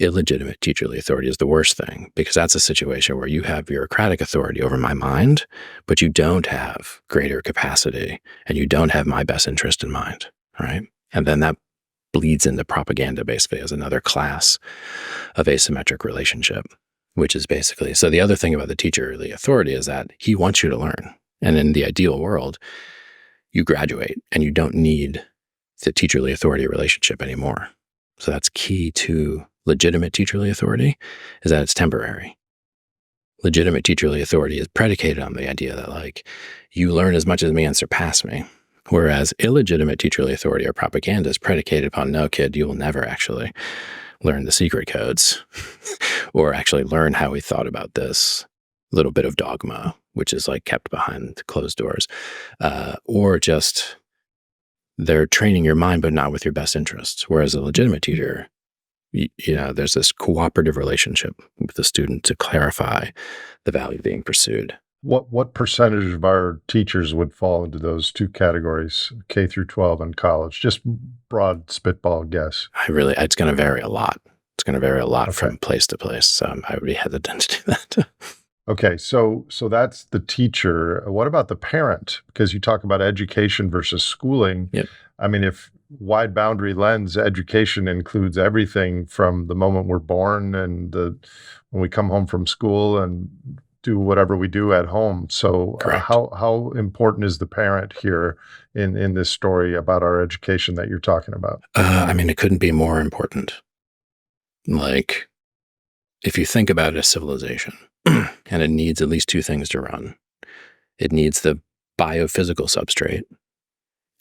illegitimate teacherly authority is the worst thing, because that's a situation where you have bureaucratic authority over my mind, but you don't have greater capacity and you don't have my best interest in mind, right? And then that bleeds into propaganda basically as another class of asymmetric relationship, which is basically, so the other thing about the teacherly authority is that he wants you to learn. And in the ideal world, you graduate and you don't need the teacherly authority relationship anymore. So that's key to legitimate teacherly authority, is that it's temporary. Legitimate teacherly authority is predicated on the idea that you learn as much as me and surpass me. Whereas illegitimate teacherly authority or propaganda is predicated upon, no, kid, you will never actually learn the secret codes or actually learn how we thought about this little bit of dogma, which is kept behind closed doors, or just they're training your mind, but not with your best interests. Whereas a legitimate teacher, there's this cooperative relationship with the student to clarify the value being pursued. What percentage of our teachers would fall into those two categories, K through 12 and college? Just broad spitball guess. It's going to vary a lot. It's going to vary a lot from place to place. So I would be hesitant to do that. Okay, so that's the teacher. What about the parent? Because you talk about education versus schooling. Yep. I mean, if wide boundary lens education includes everything from the moment we're born and when we come home from school and do whatever we do at home. So how important is the parent here in this story about our education that you're talking about? It couldn't be more important. Like, if you think about a civilization, and it needs at least two things to run, it needs the biophysical substrate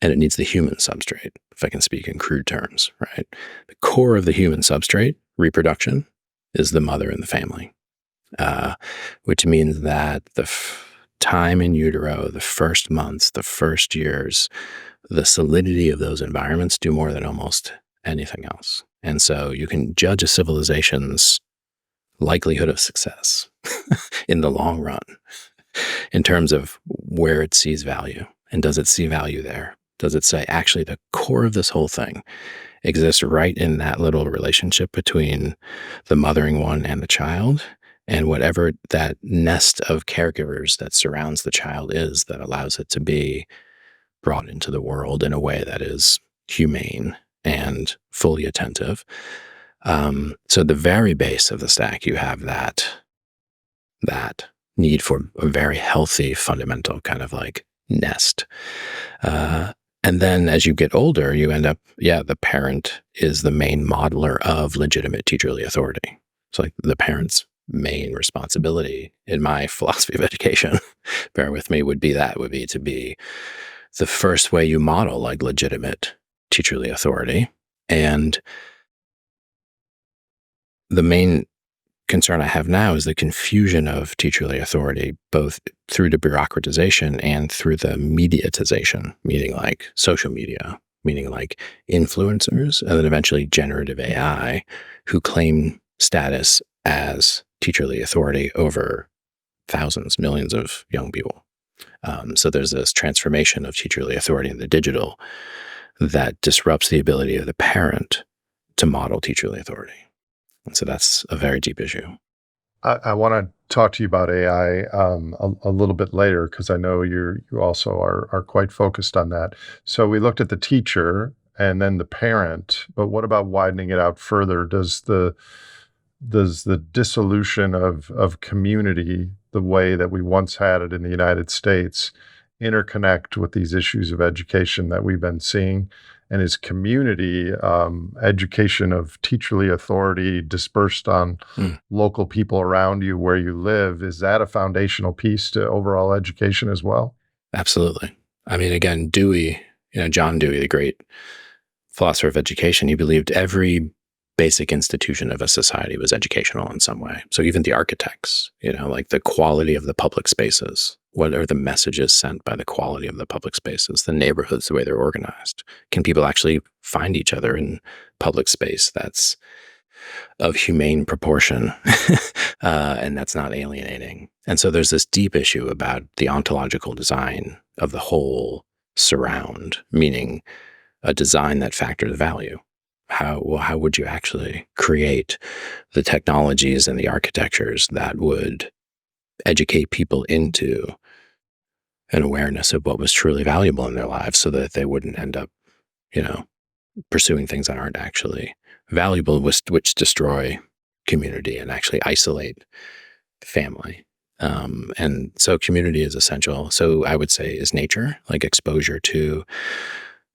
and it needs the human substrate, if I can speak in crude terms, right? The core of the human substrate, reproduction, is the mother and the family, which means that the time in utero, the first months, the first years, the solidity of those environments do more than almost anything else. And so you can judge a civilization's likelihood of success in the long run in terms of where it sees value. And does it see value there? Does it say, actually, the core of this whole thing exists right in that little relationship between the mothering one and the child, and whatever that nest of caregivers that surrounds the child is that allows it to be brought into the world in a way that is humane and fully attentive. So the very base of the stack, you have that need for a very healthy, fundamental kind of like nest. And then as you get older, you end up, the parent is the main modeler of legitimate teacherly authority. It's like the parent's main responsibility in my philosophy of education, bear with me, would be to be the first way you model like legitimate teacherly authority. And the main concern I have now is the confusion of teacherly authority, both through the bureaucratization and through the mediatization, meaning like social media, meaning like influencers, and then eventually generative AI, who claim status as teacherly authority over thousands, millions of young people. So there's this transformation of teacherly authority in the digital that disrupts the ability of the parent to model teacherly authority. And so that's a very deep issue. I want to talk to you about AI a little bit later, because I know you also are quite focused on that. So we looked at the teacher and then the parent, but what about widening it out further? Does the dissolution of community, the way that we once had it in the United States, interconnect with these issues of education that we've been seeing? And is community education of teacherly authority dispersed on local people around you where you live, is that a foundational piece to overall education as well? Absolutely. I mean, again, Dewey, John Dewey, the great philosopher of education, he believed every basic institution of a society was educational in some way. So even the architects, like the quality of the public spaces, what are the messages sent by the quality of the public spaces, the neighborhoods, the way they're organized? Can people actually find each other in public space that's of humane proportion and that's not alienating? And so there's this deep issue about the ontological design of the whole surround, meaning a design that factors value. How would you actually create the technologies and the architectures that would educate people into an awareness of what was truly valuable in their lives, so that they wouldn't end up, pursuing things that aren't actually valuable, which destroy community and actually isolate family. And so community is essential. So I would say is nature, like exposure to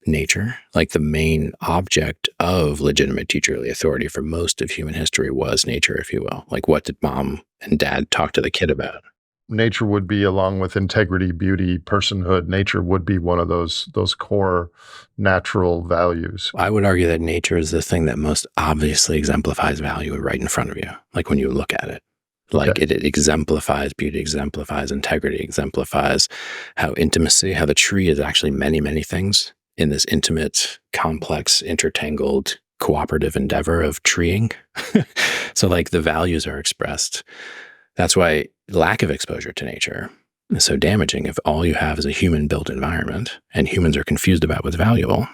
nature, like the main object of legitimate teacherly authority for most of human history was nature, if you will. Like, what did mom and dad talk to the kid about? Nature would be, along with integrity, beauty, personhood, nature would be one of those core natural values. I would argue that nature is the thing that most obviously exemplifies value right in front of you, like when you look at it. Like it exemplifies beauty, exemplifies integrity, exemplifies how intimacy, how the tree is actually many, many things in this intimate, complex, intertangled, cooperative endeavor of treeing. So like the values are expressed. That's why lack of exposure to nature is so damaging. If all you have is a human-built environment and humans are confused about what's valuable,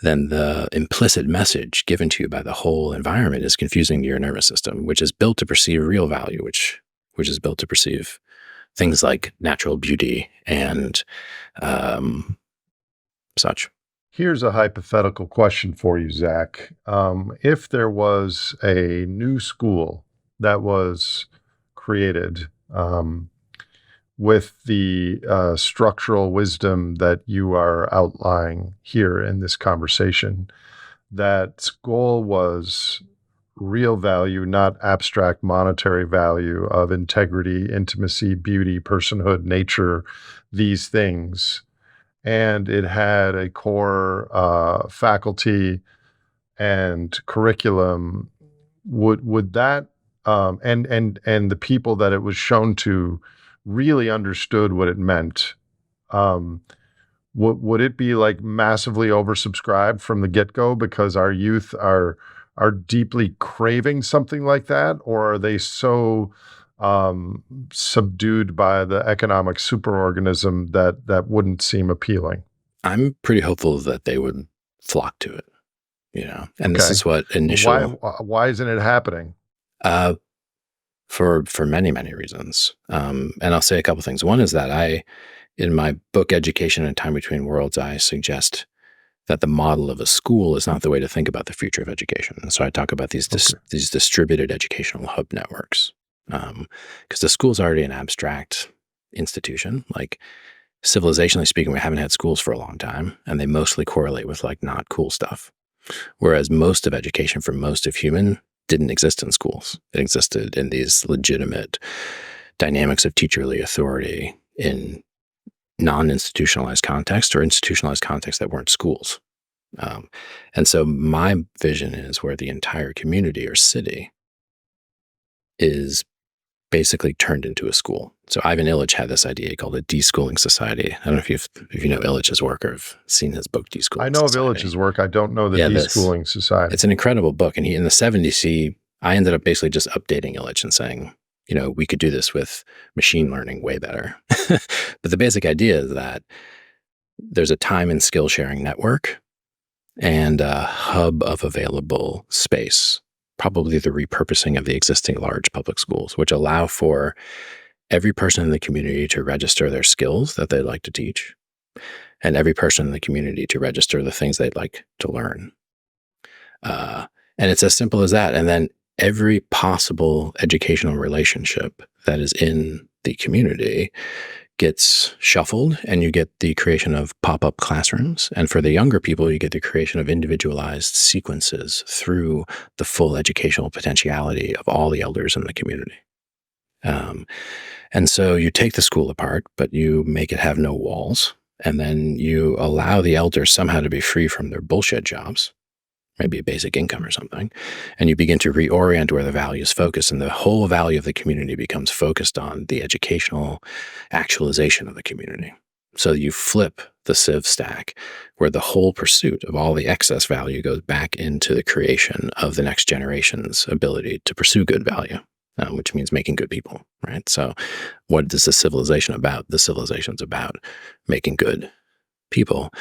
then the implicit message given to you by the whole environment is confusing to your nervous system, which is built to perceive real value, which is built to perceive things like natural beauty and such. Here's a hypothetical question for you, Zach. If there was a new school that was created with the structural wisdom that you are outlining here in this conversation, that goal was real value, not abstract monetary value of integrity, intimacy, beauty, personhood, nature, these things. And it had a core faculty and curriculum. Would that and the people that it was shown to really understood what it meant? Um, would it be like massively oversubscribed from the get-go because our youth are deeply craving something like that, or are they so subdued by the economic superorganism that wouldn't seem appealing? I'm pretty hopeful that they would flock to it, and this Okay, is what why isn't it happening? uh, for many, many reasons. And I'll say a couple things. One is that in my book, Education and Time Between Worlds, I suggest that the model of a school is not the way to think about the future of education. And so I talk about these these distributed educational hub networks, because the school is already an abstract institution. Like, civilizationally speaking, we haven't had schools for a long time, and they mostly correlate with like not cool stuff. Whereas most of education for most of human didn't exist in schools. It existed in these legitimate dynamics of teacherly authority in non-institutionalized context or institutionalized contexts that weren't schools. And so my vision is where the entire community or city is basically turned into a school. So Ivan Illich had this idea called a deschooling society. I don't know if you know Illich's work or have seen his book Deschooling I know Society. of Illich's work. I don't know the Deschooling Society. It's an incredible book. And in the 70s, I ended up basically just updating Illich and saying, we could do this with machine learning way better. But the basic idea is that there's a time and skill sharing network and a hub of available space, probably the repurposing of the existing large public schools, which allow for every person in the community to register their skills that they'd like to teach, and every person in the community to register the things they'd like to learn. And it's as simple as that. And then every possible educational relationship that is in the community gets shuffled, and you get the creation of pop-up classrooms. And for the younger people, you get the creation of individualized sequences through the full educational potentiality of all the elders in the community. And so you take the school apart, but you make it have no walls. And then you allow the elders somehow to be free from their bullshit jobs, maybe a basic income or something. And you begin to reorient where the values focus, and the whole value of the community becomes focused on the educational actualization of the community. So you flip the civ stack, where the whole pursuit of all the excess value goes back into the creation of the next generation's ability to pursue good value, which means making good people, right? So what is the civilization about? The civilization's about making good people.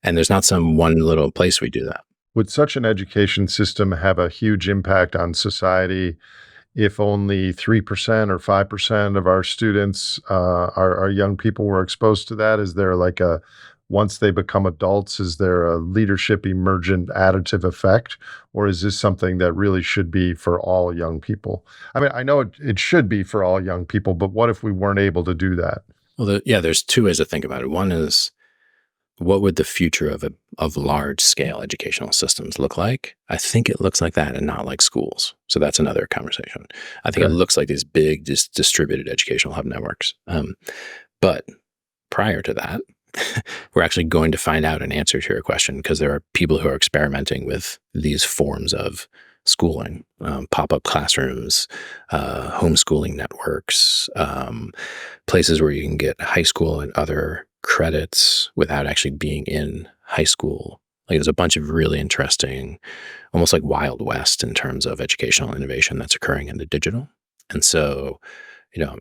And there's not some one little place we do that. Would such an education system have a huge impact on society if only 3% or 5% of our students, our young people, were exposed to that? Is there like once they become adults, is there a leadership emergent additive effect? Or is this something that really should be for all young people? I mean, I know it should be for all young people, but what if we weren't able to do that? Well, there's two ways to think about it. One is, what would the future of large-scale educational systems look like? I think it looks like that and not like schools. So that's another conversation. I think it looks like these big distributed educational hub networks. But prior to that, we're actually going to find out an answer to your question, because there are people who are experimenting with these forms of schooling, pop-up classrooms, homeschooling networks, places where you can get high school and other credits without actually being in high school. Like, there's a bunch of really interesting, almost like Wild West in terms of educational innovation that's occurring in the digital. And so,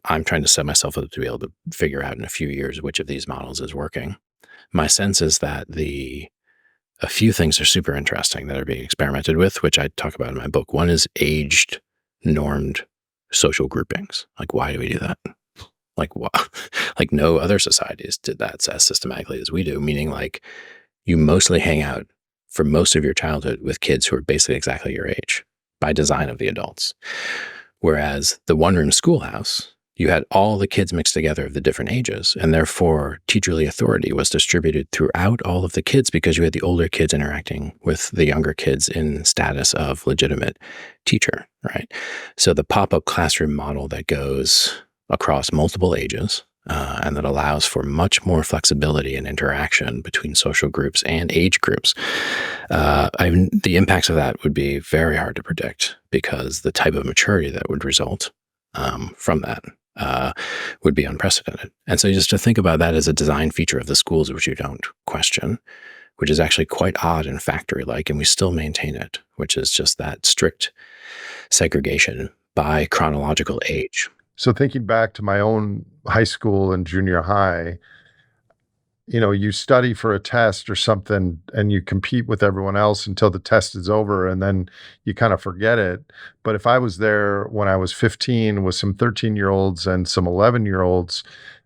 I'm trying to set myself up to be able to figure out in a few years which of these models is working. My sense is that a few things are super interesting that are being experimented with, which I talk about in my book. One is aged, normed social groupings. Like, why do we do that? Like, what? Like, no other societies did that as systematically as we do, meaning like you mostly hang out for most of your childhood with kids who are basically exactly your age by design of the adults. Whereas the one-room schoolhouse you had all the kids mixed together of the different ages, and therefore teacherly authority was distributed throughout all of the kids because you had the older kids interacting with the younger kids in status of legitimate teacher, right? So the pop-up classroom model that goes across multiple ages and that allows for much more flexibility and interaction between social groups and age groups. The impacts of that would be very hard to predict because the type of maturity that would result from that would be unprecedented. And so just to think about that as a design feature of the schools, which you don't question, which is actually quite odd and factory-like, and we still maintain it, which is just that strict segregation by chronological age. So thinking back to my own high school and junior high, you study for a test or something and you compete with everyone else until the test is over and then you kind of forget it. But if I was there when I was 15 with some 13-year-olds and some 11-year-olds,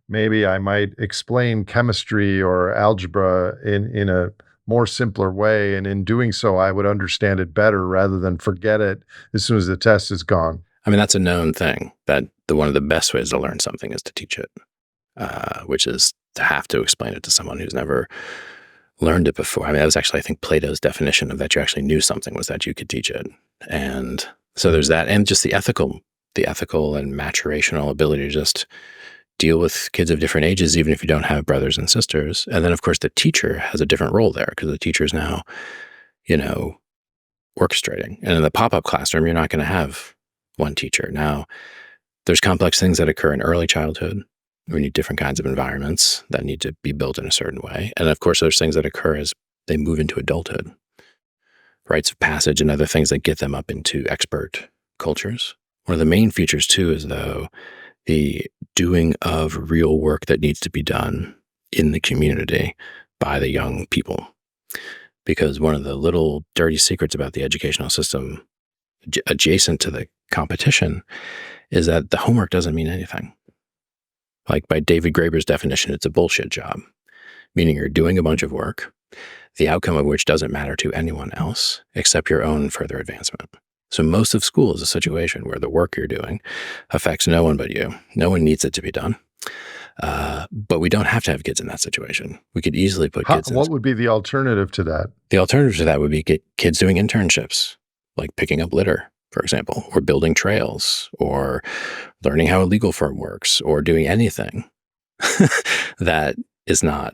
maybe I might explain chemistry or algebra in a more simpler way. And in doing so, I would understand it better rather than forget it as soon as the test is gone. I mean, that's a known thing, that one of the best ways to learn something is to teach it, which is to have to explain it to someone who's never learned it before. I mean, that was actually, I think, Plato's definition of that you actually knew something was that you could teach it. And so there's that, and just the ethical and maturational ability to just deal with kids of different ages, even if you don't have brothers and sisters. And then, of course, the teacher has a different role there because the teacher is now, orchestrating. And in the pop-up classroom, you're not going to have one teacher. Now, there's complex things that occur in early childhood. We need different kinds of environments that need to be built in a certain way. And of course, there's things that occur as they move into adulthood, rites of passage and other things that get them up into expert cultures. One of the main features, too, is, though, the doing of real work that needs to be done in the community by the young people. Because one of the little dirty secrets about the educational system adjacent to the competition is that the homework doesn't mean anything. Like by David Graeber's definition, it's a bullshit job, meaning you're doing a bunch of work, the outcome of which doesn't matter to anyone else except your own further advancement. So most of school is a situation where the work you're doing affects no one but you. No one needs it to be done. But we don't have to have kids in that situation. We could easily put kids in. What would be the alternative to that? The alternative to that would be get kids doing internships, like picking up litter, for example, or building trails, or learning how a legal firm works, or doing anything that is not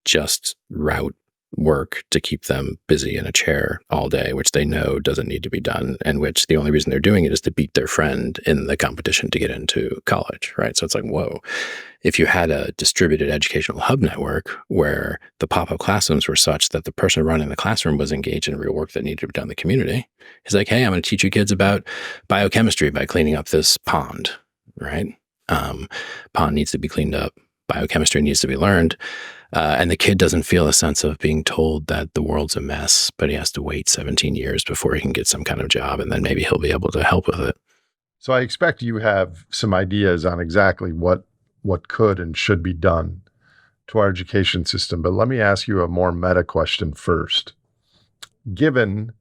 just route work to keep them busy in a chair all day, which they know doesn't need to be done, and which the only reason they're doing it is to beat their friend in the competition to get into college, right? So it's like, whoa, if you had a distributed educational hub network where the pop-up classrooms were such that the person running the classroom was engaged in real work that needed to be done in the community, he's like, hey, I'm going to teach you kids about biochemistry by cleaning up this pond, right? Pond needs to be cleaned up. Biochemistry needs to be learned. And the kid doesn't feel a sense of being told that the world's a mess, but he has to wait 17 years before he can get some kind of job, and then maybe he'll be able to help with it. So I expect you have some ideas on exactly what could and should be done to our education system. But let me ask you a more meta question first. Given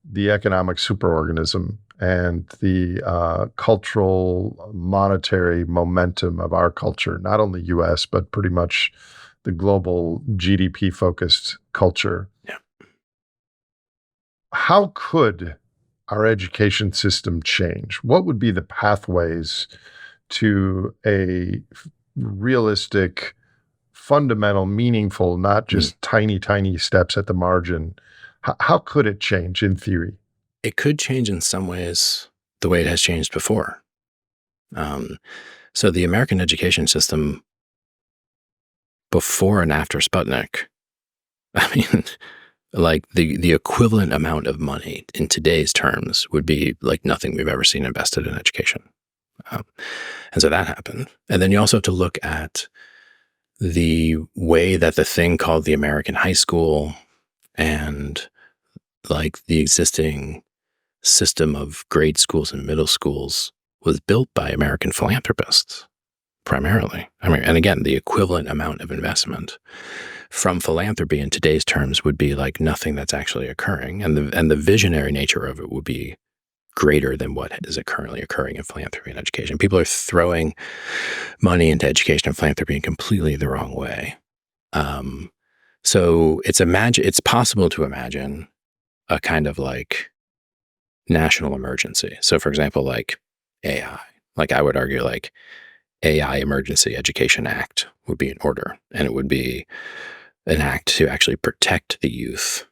the economic superorganism and the cultural, monetary momentum of our culture, not only U.S., but pretty much the global GDP-focused culture. Yeah. How could our education system change? What would be the pathways to a realistic, fundamental, meaningful, not just tiny, tiny steps at the margin? How could it change in theory? It could change in some ways the way it has changed before. So the American education system before and after Sputnik, I mean, like the equivalent amount of money in today's terms would be like nothing we've ever seen invested in education. And so that happened. And then you also have to look at the way that the thing called the American high school and like the existing system of grade schools and middle schools was built by American philanthropists. Primarily. I mean, and again, the equivalent amount of investment from philanthropy in today's terms would be like nothing that's actually occurring. And the visionary nature of it would be greater than what is currently occurring in philanthropy and education. People are throwing money into education and philanthropy in completely the wrong way. So it's possible to imagine a kind of like national emergency. So for example, like AI, like I would argue like AI Emergency Education Act would be in order, and it would be an act to actually protect the youth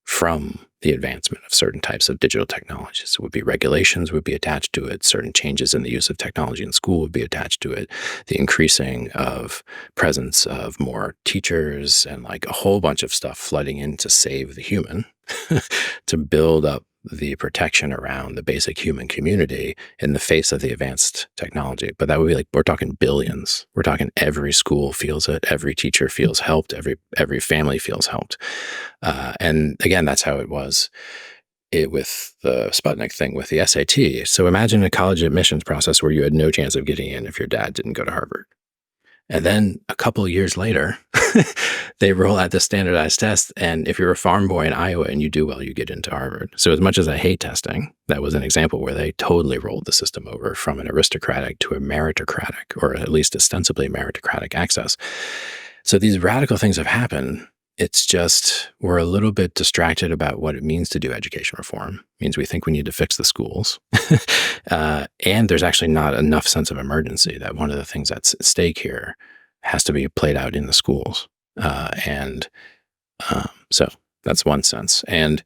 from the advancement of certain types of digital technologies. It would be regulations would be attached to it. Certain changes in the use of technology in school would be attached to it. The increasing of presence of more teachers and like a whole bunch of stuff flooding in to save the human, to build up the protection around the basic human community in the face of the advanced technology. But that would be like, we're talking billions. We're talking every school feels it. Every teacher feels helped. Every family feels helped. And again, that's how it was with the Sputnik thing with the SAT. So imagine a college admissions process where you had no chance of getting in if your dad didn't go to Harvard. And then a couple of years later, they roll out the standardized test. And if you're a farm boy in Iowa and you do well, you get into Harvard. So as much as I hate testing, that was an example where they totally rolled the system over from an aristocratic to a meritocratic, or at least ostensibly meritocratic access. So these radical things have happened. It's just we're a little bit distracted about what it means to do education reform. It means we think we need to fix the schools. And there's actually not enough sense of emergency that one of the things that's at stake here has to be played out in the schools. So that's one sense. And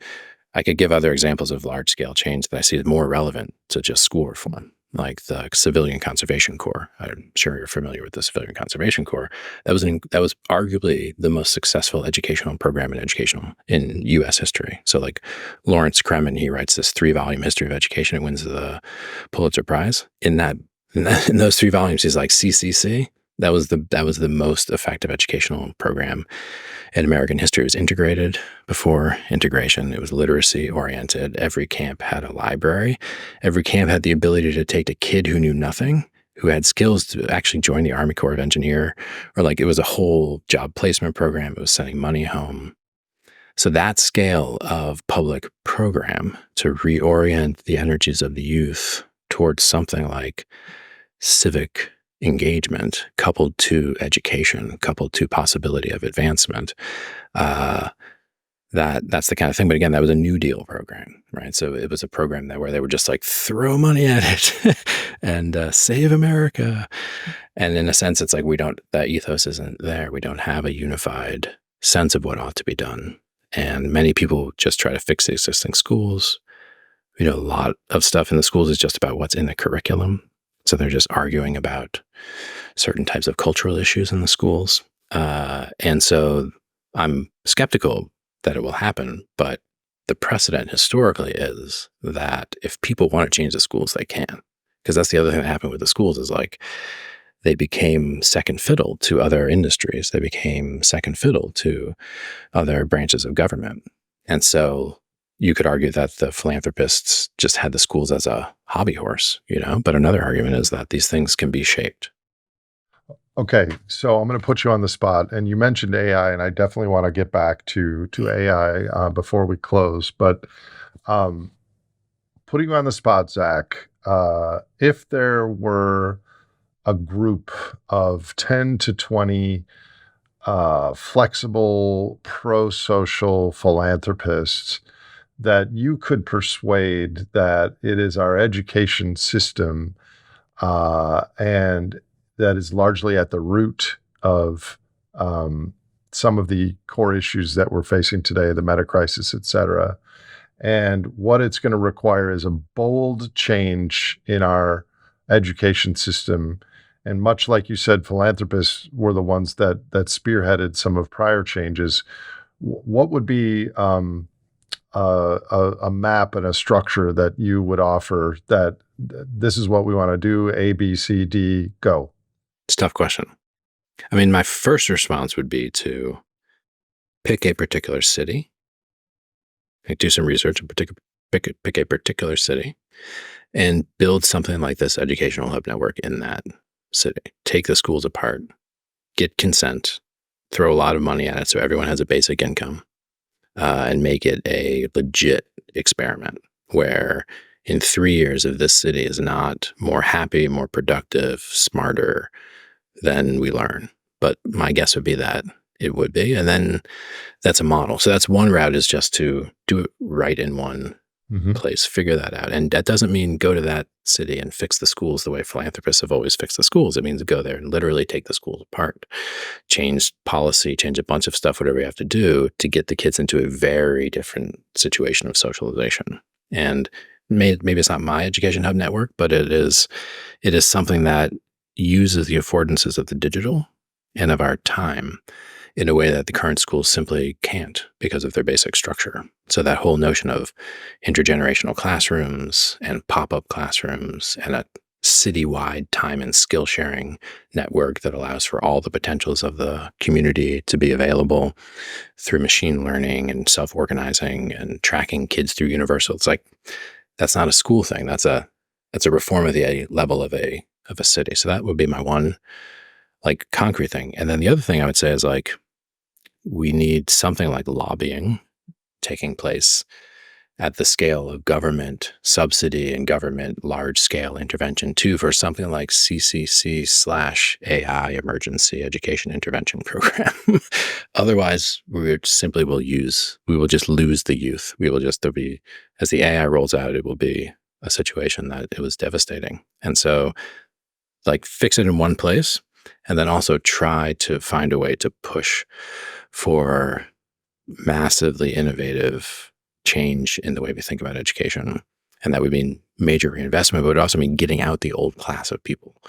I could give other examples of large-scale change that I see as more relevant to just school reform, like the Civilian Conservation Corps. I'm sure you're familiar with the Civilian Conservation Corps. That was arguably the most successful educational program in U.S. history. So like Lawrence Kremen, he writes this 3-volume history of education and wins the Pulitzer Prize. In those 3 volumes, he's like CCC. That was the most effective educational program in American history. It was integrated before integration. It was literacy oriented. Every camp had a library. Every camp had the ability to take a kid who knew nothing, who had skills to actually join the Army Corps of Engineer, or like it was a whole job placement program. It was sending money home. So that scale of public program to reorient the energies of the youth towards something like civic engagement coupled to education, coupled to possibility of advancement, that's the kind of thing. But again, that was a New Deal program, right? So it was a program where they would just like throw money at it and save America. And in a sense, it's like that ethos isn't there. We don't have a unified sense of what ought to be done. And many people just try to fix the existing schools. A lot of stuff in the schools is just about what's in the curriculum. So they're just arguing about certain types of cultural issues in the schools. And so I'm skeptical that it will happen, but the precedent historically is that if people want to change the schools, they can. Because that's the other thing that happened with the schools is like they became second fiddle to other industries. They became second fiddle to other branches of government. And so you could argue that the philanthropists just had the schools as a hobby horse, but another argument is that these things can be shaped. Okay, so I'm going to put you on the spot, and you mentioned AI, and I definitely want to get back to AI before we close. But putting you on the spot, Zach, if there were a group of 10 to 20 flexible, pro-social philanthropists that you could persuade that it is our education system and that is largely at the root of some of the core issues that we're facing today, the Metacrisis, et cetera. And what it's going to require is a bold change in our education system. And much like you said, philanthropists were the ones that spearheaded some of prior changes. What would be a map and a structure that you would offer that this is what we want to do, A, B, C, D, go? It's a tough question. I mean, my first response would be to pick a particular city, do some research and pick a particular city and build something like this educational hub network in that city. Take the schools apart, get consent, throw a lot of money at it so everyone has a basic income, and make it a legit experiment. where in 3 years, if this city is not more happy, more productive, smarter, then we learn. But my guess would be that it would be. And then that's a model. So that's one route, is just to do it right in one place, figure that out. And that doesn't mean go to that city and fix the schools the way philanthropists have always fixed the schools. It means go there and literally take the schools apart, change policy, change a bunch of stuff, whatever you have to do to get the kids into a very different situation of socialization. And maybe it's not my Education Hub network, but it is something that uses the affordances of the digital and of our time in a way that the current schools simply can't because of their basic structure. So that whole notion of intergenerational classrooms and pop-up classrooms and a citywide time and skill sharing network that allows for all the potentials of the community to be available through machine learning and self-organizing and tracking kids through universal. It's like, that's not a school thing. That's a reform of the level of a city. So that would be my one like concrete thing. And then the other thing I would say is like, we need something like lobbying taking place at the scale of government subsidy and government large scale intervention too, for something like CCC/AI Emergency Education Intervention Program. Otherwise, we will just lose the youth. There'll be, as the AI rolls out, it will be a situation that it was devastating. And so like fix it in one place, and then also try to find a way to push for massively innovative change in the way we think about education. And that would mean major reinvestment, but it would also mean getting out the old class of people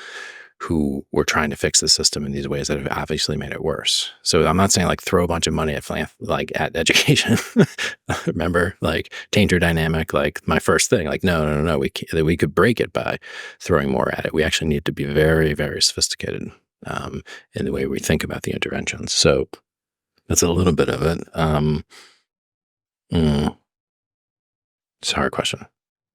who were trying to fix the system in these ways that have obviously made it worse. So I'm not saying like throw a bunch of money at at education. Remember, like tainter dynamic, like my first thing, like no. We could break it by throwing more at it. We actually need to be very, very sophisticated in the way we think about the interventions. So that's a little bit of it. It's a hard question.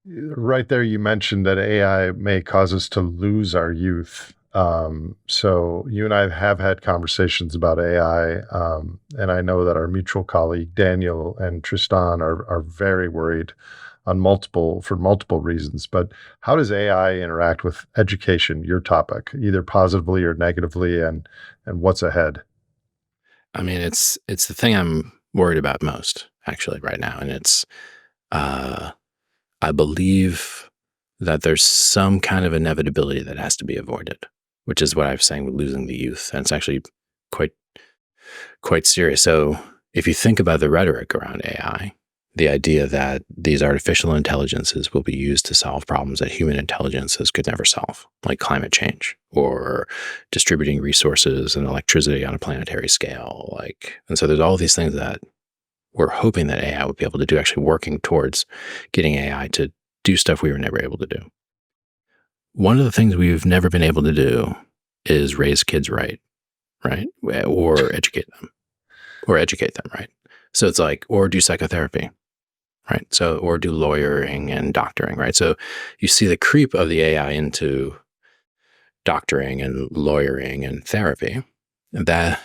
Right there, you mentioned that AI may cause us to lose our youth. So you and I have had conversations about AI, and I know that our mutual colleague Daniel and Tristan are very worried for multiple reasons. But how does AI interact with education? Your topic, either positively or negatively, and what's ahead? I mean, it's the thing I'm worried about most actually right now, and it's I believe that there's some kind of inevitability that has to be avoided, which is what I was saying with losing the youth. And it's actually quite serious. So if you think about the rhetoric around AI, the idea that these artificial intelligences will be used to solve problems that human intelligences could never solve, like climate change or distributing resources and electricity on a planetary scale. And so there's all these things that we're hoping that AI would be able to do, actually working towards getting AI to do stuff we were never able to do. One of the things we've never been able to do is raise kids right? Or educate them, right? So it's like, or do psychotherapy, right? So, or do lawyering and doctoring, right? So you see the creep of the AI into doctoring and lawyering and therapy, and that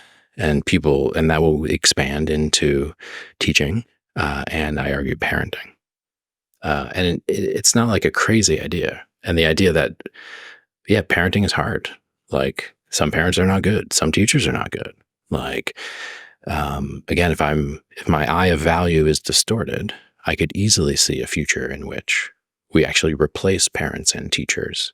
will expand into teaching, and I argue parenting. And it's not like a crazy idea. And the idea that, parenting is hard. Like some parents are not good. Some teachers are not good. Like, again, if my eye of value is distorted, I could easily see a future in which we actually replace parents and teachers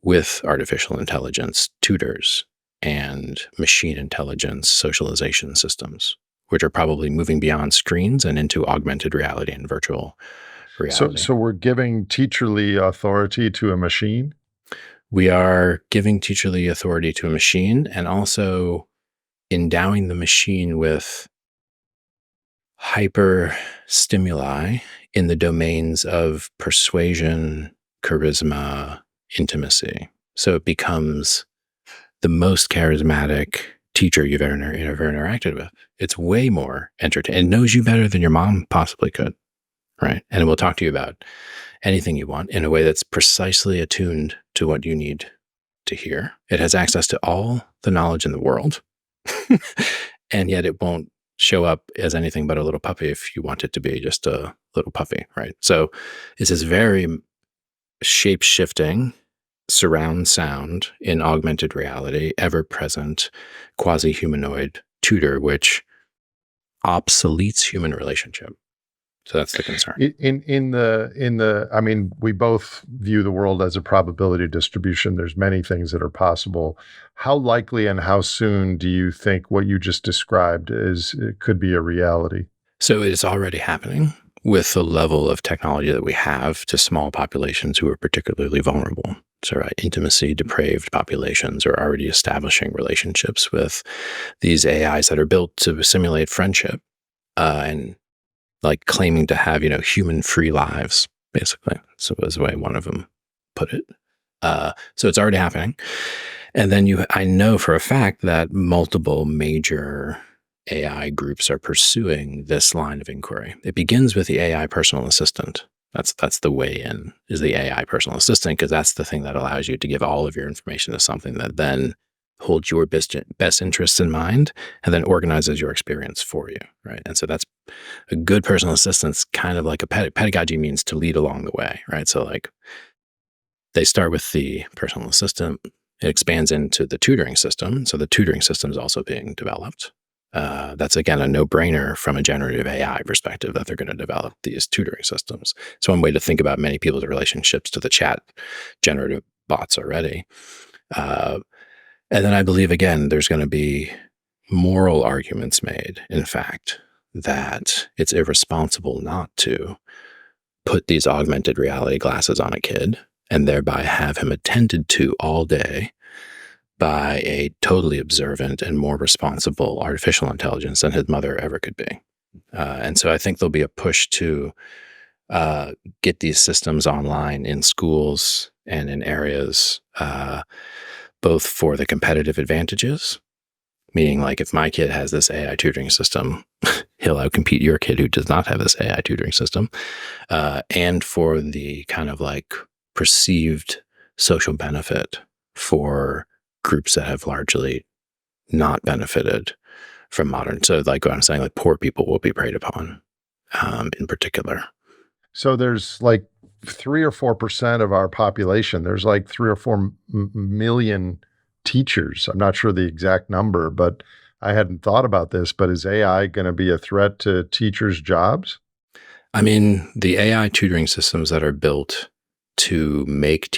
with artificial intelligence tutors and machine intelligence socialization systems, which are probably moving beyond screens and into augmented reality and virtual reality. So we're giving teacherly authority to a machine? We are giving teacherly authority to a machine and also endowing the machine with hyper stimuli in the domains of persuasion, charisma, intimacy. So it becomes the most charismatic teacher you've ever interacted with. It's way more entertaining. It knows you better than your mom possibly could, right? And it will talk to you about anything you want in a way that's precisely attuned to what you need to hear. It has access to all the knowledge in the world, and yet it won't show up as anything but a little puppy if you want it to be just a little puppy, right? So it's this very shape-shifting surround sound in augmented reality, ever-present, quasi-humanoid tutor, which obsoletes human relationship. So that's the concern. I mean, we both view the world as a probability distribution. There's many things that are possible. How likely and how soon do you think what you just described could be a reality? So it's already happening with the level of technology that we have to small populations who are particularly vulnerable. So intimacy depraved populations are already establishing relationships with these AIs that are built to simulate friendship, and like claiming to have, human free lives, basically. So was the way one of them put it. So it's already happening. And then I know for a fact that multiple major AI groups are pursuing this line of inquiry. It begins with the AI personal assistant. That's the way in, is the AI personal assistant, because that's the thing that allows you to give all of your information to something that then holds your best interests in mind and then organizes your experience for you, right? And so that's a good personal assistant's kind of like a pedagogy means to lead along the way, right? So like they start with the personal assistant, it expands into the tutoring system. So the tutoring system is also being developed. That's, again, a no-brainer from a generative AI perspective that they're going to develop these tutoring systems. It's one way to think about many people's relationships to the chat generative bots already. And then I believe, again, there's going to be moral arguments made, in fact, that it's irresponsible not to put these augmented reality glasses on a kid and thereby have him attended to all day by a totally observant and more responsible artificial intelligence than his mother ever could be. And so I think there'll be a push to get these systems online in schools and in areas, both for the competitive advantages, meaning like if my kid has this AI tutoring system, he'll outcompete your kid who does not have this AI tutoring system, and for the kind of like perceived social benefit for groups that have largely not benefited from modern. So like what I'm saying, like poor people will be preyed upon in particular. So there's like 3 or 4% of our population. There's like 3 or 4 million teachers. I'm not sure the exact number, but I hadn't thought about this. But is AI going to be a threat to teachers' jobs? I mean, the AI tutoring systems that are built to make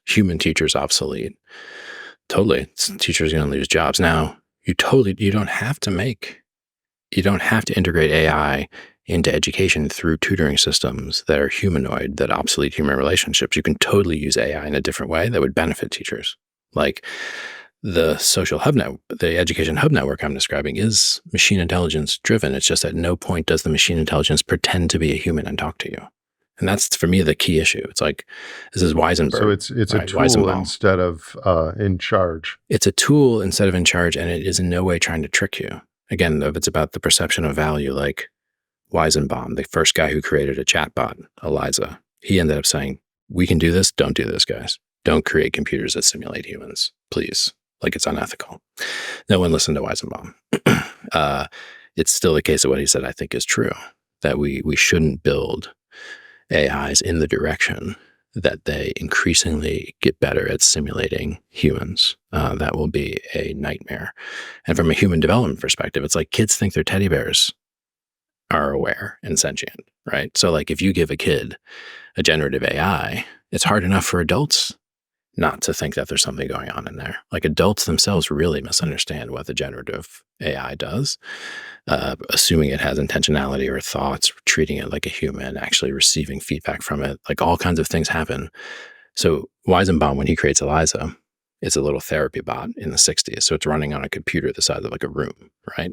human teachers obsolete, totally, teachers are going to lose jobs. Now, you don't have to integrate AI into education through tutoring systems that are humanoid, that obsolete human relationships. You can totally use AI in a different way that would benefit teachers. Like the the education hub network I'm describing is machine intelligence driven. It's just at no point does the machine intelligence pretend to be a human and talk to you. And that's, for me, the key issue. It's like, this is Weisenberg. So it's right? A tool Weizenbaum. Instead of in charge. It's a tool instead of in charge, and it is in no way trying to trick you. Again, if it's about the perception of value, like Weizenbaum, the first guy who created a chatbot, Eliza, he ended up saying, we can do this, don't do this, guys. Don't create computers that simulate humans, please. Like, it's unethical. No one listened to Weizenbaum. It's still the case that what he said, I think, is true, that we shouldn't build AIs in the direction that they increasingly get better at simulating humans. That will be a nightmare. And from a human development perspective, it's like kids think their teddy bears are aware and sentient, right? So like if you give a kid a generative AI, it's hard enough for adults not to think that there's something going on in there. Like adults themselves really misunderstand what the generative AI does, assuming it has intentionality or thoughts, treating it like a human, actually receiving feedback from it. Like all kinds of things happen. So Weizenbaum, when he creates Eliza, it's a little therapy bot in the 60s. So it's running on a computer the size of like a room, right?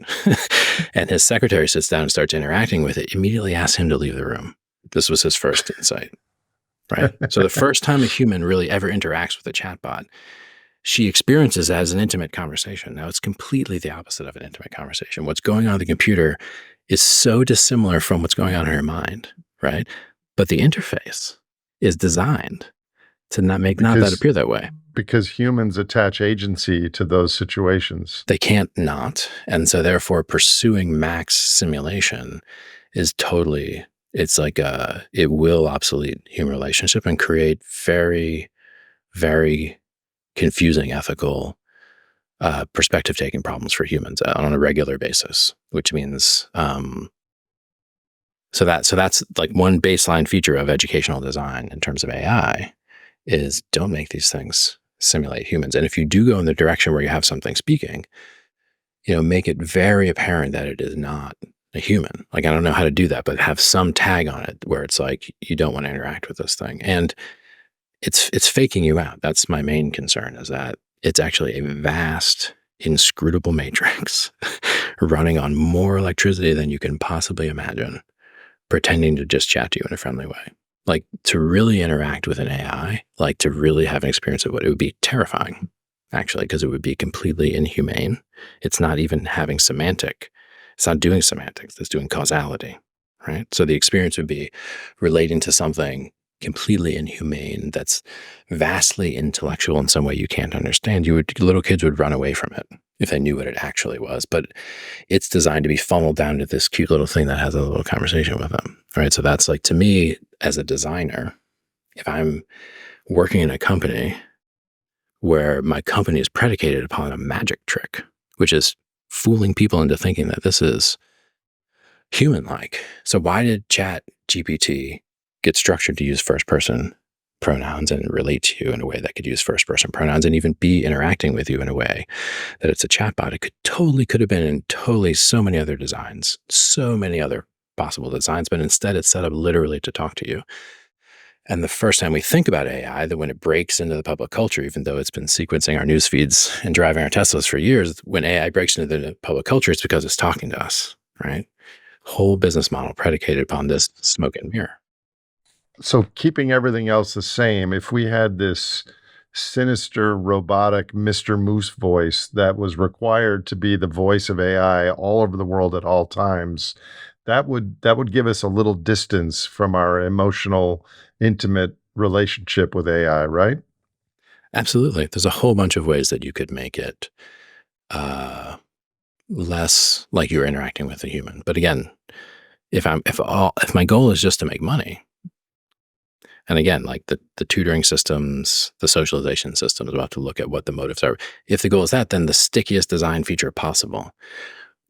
And his secretary sits down and starts interacting with it, immediately asks him to leave the room. This was his first insight. Right. So the first time a human really ever interacts with a chatbot, she experiences it as an intimate conversation. Now, it's completely the opposite of an intimate conversation. What's going on in the computer is so dissimilar from what's going on in her mind, right? But the interface is designed to not that Because appear that way. because humans attach agency to those situations. They can't not. And so therefore pursuing max simulation is totally, it's like it will obsolete human relationship and create very, very confusing ethical perspective taking problems for humans on a regular basis, which means so that's like one baseline feature of educational design in terms of AI is don't make these things simulate humans. And if you do go in the direction where you have something speaking, make it very apparent that it is not a human. Like, I don't know how to do that, but have some tag on it where it's like, you don't want to interact with this thing. And it's faking you out. That's my main concern, is that it's actually a vast, inscrutable matrix running on more electricity than you can possibly imagine, pretending to just chat to you in a friendly way. Like, to really interact with an AI, like to really have an experience of what it would be terrifying, actually, because it would be completely inhumane. It's not even having it's not doing semantics, it's doing causality, right? So the experience would be relating to something completely inhumane that's vastly intellectual in some way you can't understand. Little kids would run away from it if they knew what it actually was. But it's designed to be funneled down to this cute little thing that has a little conversation with them, right? So that's like, to me, as a designer, if I'm working in a company where my company is predicated upon a magic trick, which is fooling people into thinking that this is human-like. So why did Chat GPT get structured to use first-person pronouns and relate to you in a way that could use first-person pronouns and even be interacting with you in a way that it's a chatbot? It could have been in totally so many other designs, so many other possible designs, but instead it's set up literally to talk to you. And the first time we think about AI, that when it breaks into the public culture, even though it's been sequencing our news feeds and driving our Teslas for years, when AI breaks into the public culture, it's because it's talking to us, right? Whole business model predicated upon this smoke and mirror. So keeping everything else the same, if we had this sinister robotic Mr. Moose voice that was required to be the voice of AI all over the world at all times, that would give us a little distance from our emotional, intimate relationship with AI, right? Absolutely. There's a whole bunch of ways that you could make it less like you're interacting with a human. But again, if my goal is just to make money, and again, like the tutoring systems, the socialization systems, we'll have to look at what the motives are. If the goal is that, then the stickiest design feature possible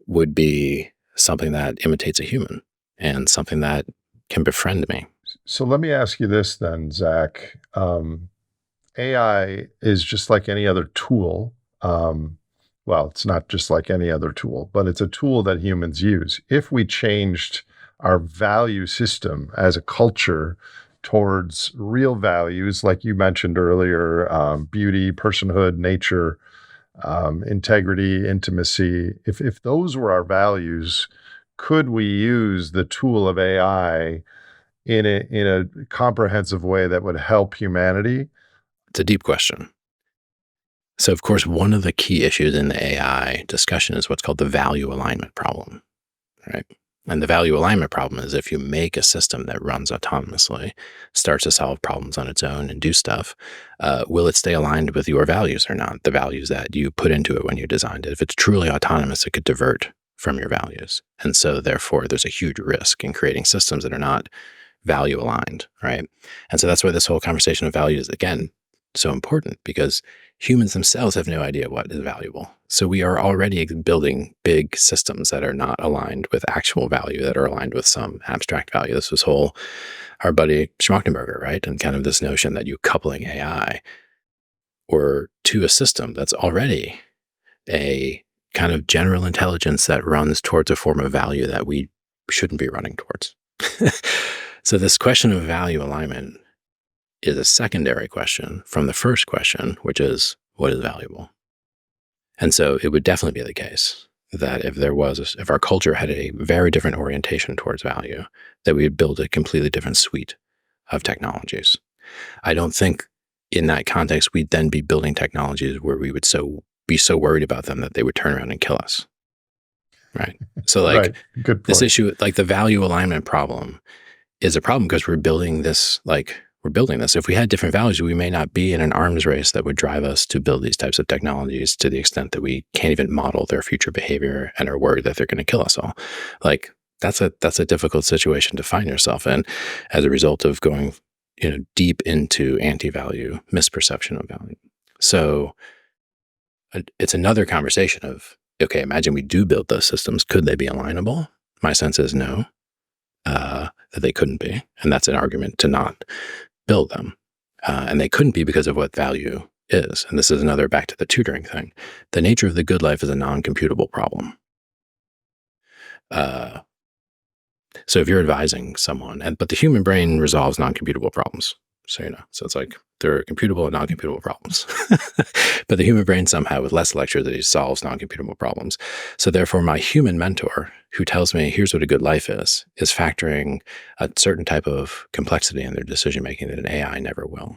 would be something that imitates a human and something that can befriend me. So let me ask you this then, Zach. AI is just like any other tool. Well, it's not just like any other tool, but it's a tool that humans use. If we changed our value system as a culture towards real values, like you mentioned earlier, beauty, personhood, nature, integrity, intimacy, if those were our values, could we use the tool of AI in a comprehensive way that would help humanity? It's a deep question. So, of course, one of the key issues in the AI discussion is what's called the value alignment problem, right? And the value alignment problem is if you make a system that runs autonomously, starts to solve problems on its own and do stuff, will it stay aligned with your values or not? The values that you put into it when you designed it. If it's truly autonomous, it could divert from your values. And so therefore, there's a huge risk in creating systems that are not value aligned, right? And so that's why this whole conversation of values, again, so important, because humans themselves have no idea what is valuable. So we are already building big systems that are not aligned with actual value, that are aligned with some abstract value. This was our buddy Schmachtenberger, right? And kind of this notion that you coupling AI or to a system that's already a kind of general intelligence that runs towards a form of value that we shouldn't be running towards. So this question of value alignment is a secondary question from the first question, which is, what is valuable? And so it would definitely be the case that if our culture had a very different orientation towards value, that we would build a completely different suite of technologies. I don't think in that context, we'd then be building technologies where we would be so worried about them that they would turn around and kill us. Right. So like Right. Good point. this issue, like the value alignment problem is a problem because we're building this like we're building this. If we had different values, we may not be in an arms race that would drive us to build these types of technologies to the extent that we can't even model their future behavior and are worried that they're going to kill us all. Like that's a difficult situation to find yourself in as a result of going, deep into anti-value, misperception of value. So it's another conversation of, okay, imagine we do build those systems. Could they be alignable? My sense is no, that they couldn't be. And that's an argument to not build them. And they couldn't be because of what value is. And this is another back to the tutoring thing. The nature of the good life is a non-computable problem. So if you're advising someone, but the human brain resolves non-computable problems. So, so it's like there are computable and non-computable problems. But the human brain somehow, with less electricity, solves non-computable problems. So therefore, my human mentor who tells me, here's what a good life is factoring a certain type of complexity in their decision-making that an AI never will.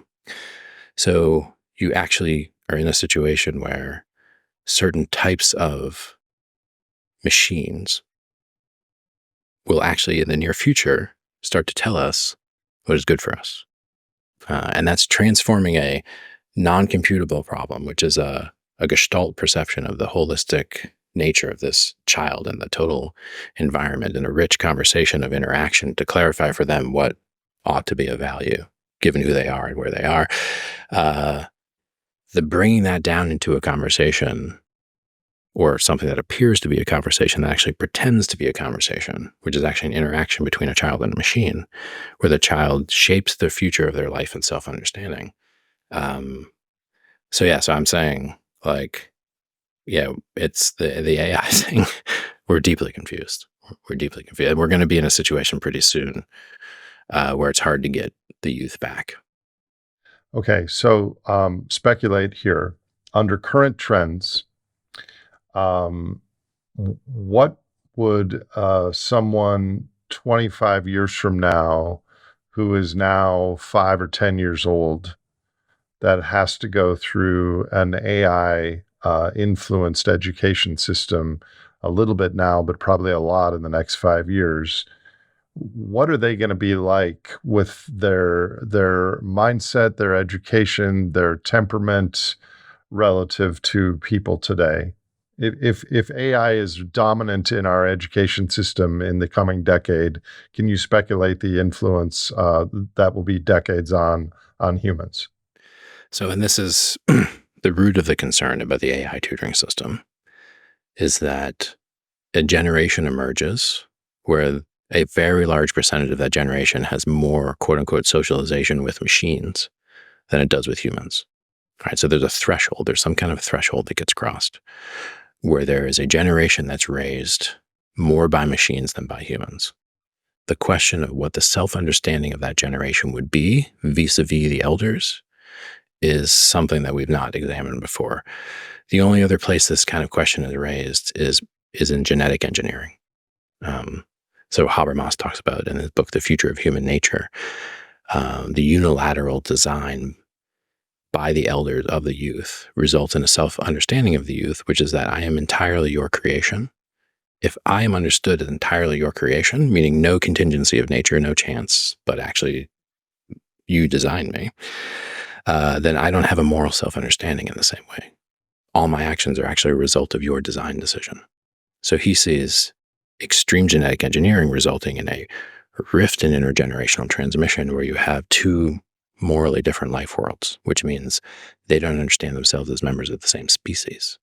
So you actually are in a situation where certain types of machines will actually, in the near future, start to tell us what is good for us. And that's transforming a non-computable problem, which is a gestalt perception of the holistic nature of this child and the total environment, and a rich conversation of interaction to clarify for them what ought to be of value, given who they are and where they are. The bringing that down into a conversation, or something that appears to be a conversation that actually pretends to be a conversation, which is actually an interaction between a child and a machine, where the child shapes the future of their life and self-understanding. So I'm saying, it's the AI thing. We're deeply confused. We're going to be in a situation pretty soon where it's hard to get the youth back. Okay, so speculate here. Under current trends, what would someone 25 years from now, who is now 5 or 10 years old, that has to go through an AI influenced education system a little bit now, but probably a lot in the next 5 years, what are they going to be like with their mindset, their education, their temperament relative to people today? If AI is dominant in our education system in the coming decade, can you speculate the influence that will be decades on humans? So, and this is the root of the concern about the AI tutoring system, is that a generation emerges where a very large percentage of that generation has more quote unquote socialization with machines than it does with humans. All right, so there's a threshold, there's some kind of threshold that gets crossed, where there is a generation that's raised more by machines than by humans. The question of what the self-understanding of that generation would be vis-a-vis the elders is something that we've not examined before. The only other place this kind of question is raised is in genetic engineering. So Habermas talks about in his book, The Future of Human Nature, the unilateral design by the elders of the youth results in a self-understanding of the youth, which is that I am entirely your creation. If I am understood as entirely your creation, meaning no contingency of nature, no chance, but actually you designed me, then I don't have a moral self-understanding in the same way. All my actions are actually a result of your design decision. So he sees extreme genetic engineering resulting in a rift in intergenerational transmission where you have two morally different life worlds, which means they don't understand themselves as members of the same species.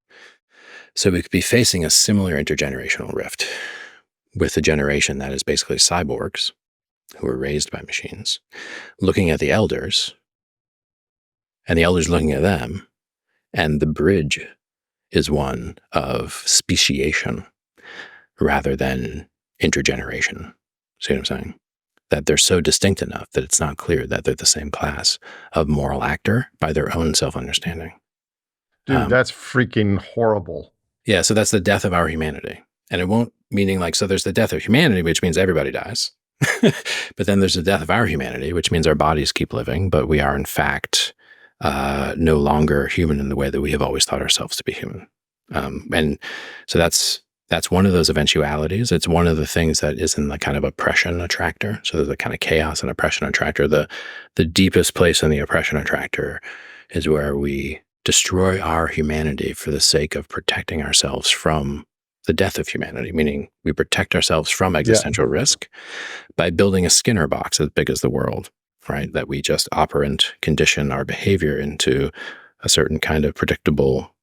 So we could be facing a similar intergenerational rift with a generation that is basically cyborgs who are raised by machines, looking at the elders, and the elders looking at them, and the bridge is one of speciation rather than intergeneration. See what I'm saying? That they're so distinct enough that it's not clear that they're the same class of moral actor by their own self-understanding. Dude, that's freaking horrible. Yeah, so that's the death of our humanity. And it won't, meaning so there's the death of humanity, which means everybody dies. But then there's the death of our humanity, which means our bodies keep living, but we are in fact no longer human in the way that we have always thought ourselves to be human. And so that's That's one of those eventualities. It's one of the things that is in the kind of oppression attractor. So there's a kind of chaos and oppression attractor. The deepest place in the oppression attractor is where we destroy our humanity for the sake of protecting ourselves from the death of humanity, meaning we protect ourselves from existential risk by building a Skinner box as big as the world, right? That we just operant condition our behavior into a certain kind of predictable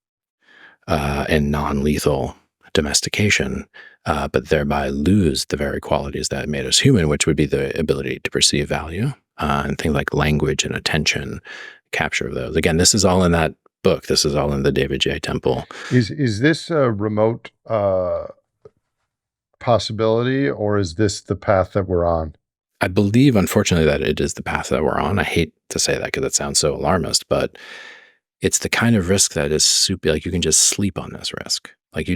and non-lethal domestication, but thereby lose the very qualities that made us human, which would be the ability to perceive value and things like language and attention, capture of those. Again, this is all in that book. This is all in the David J. Temple. Is this a remote possibility, or is this the path that we're on? I believe, unfortunately, that it is the path that we're on. I hate to say that because it sounds so alarmist, but it's the kind of risk that is super, like you can just sleep on this risk. Like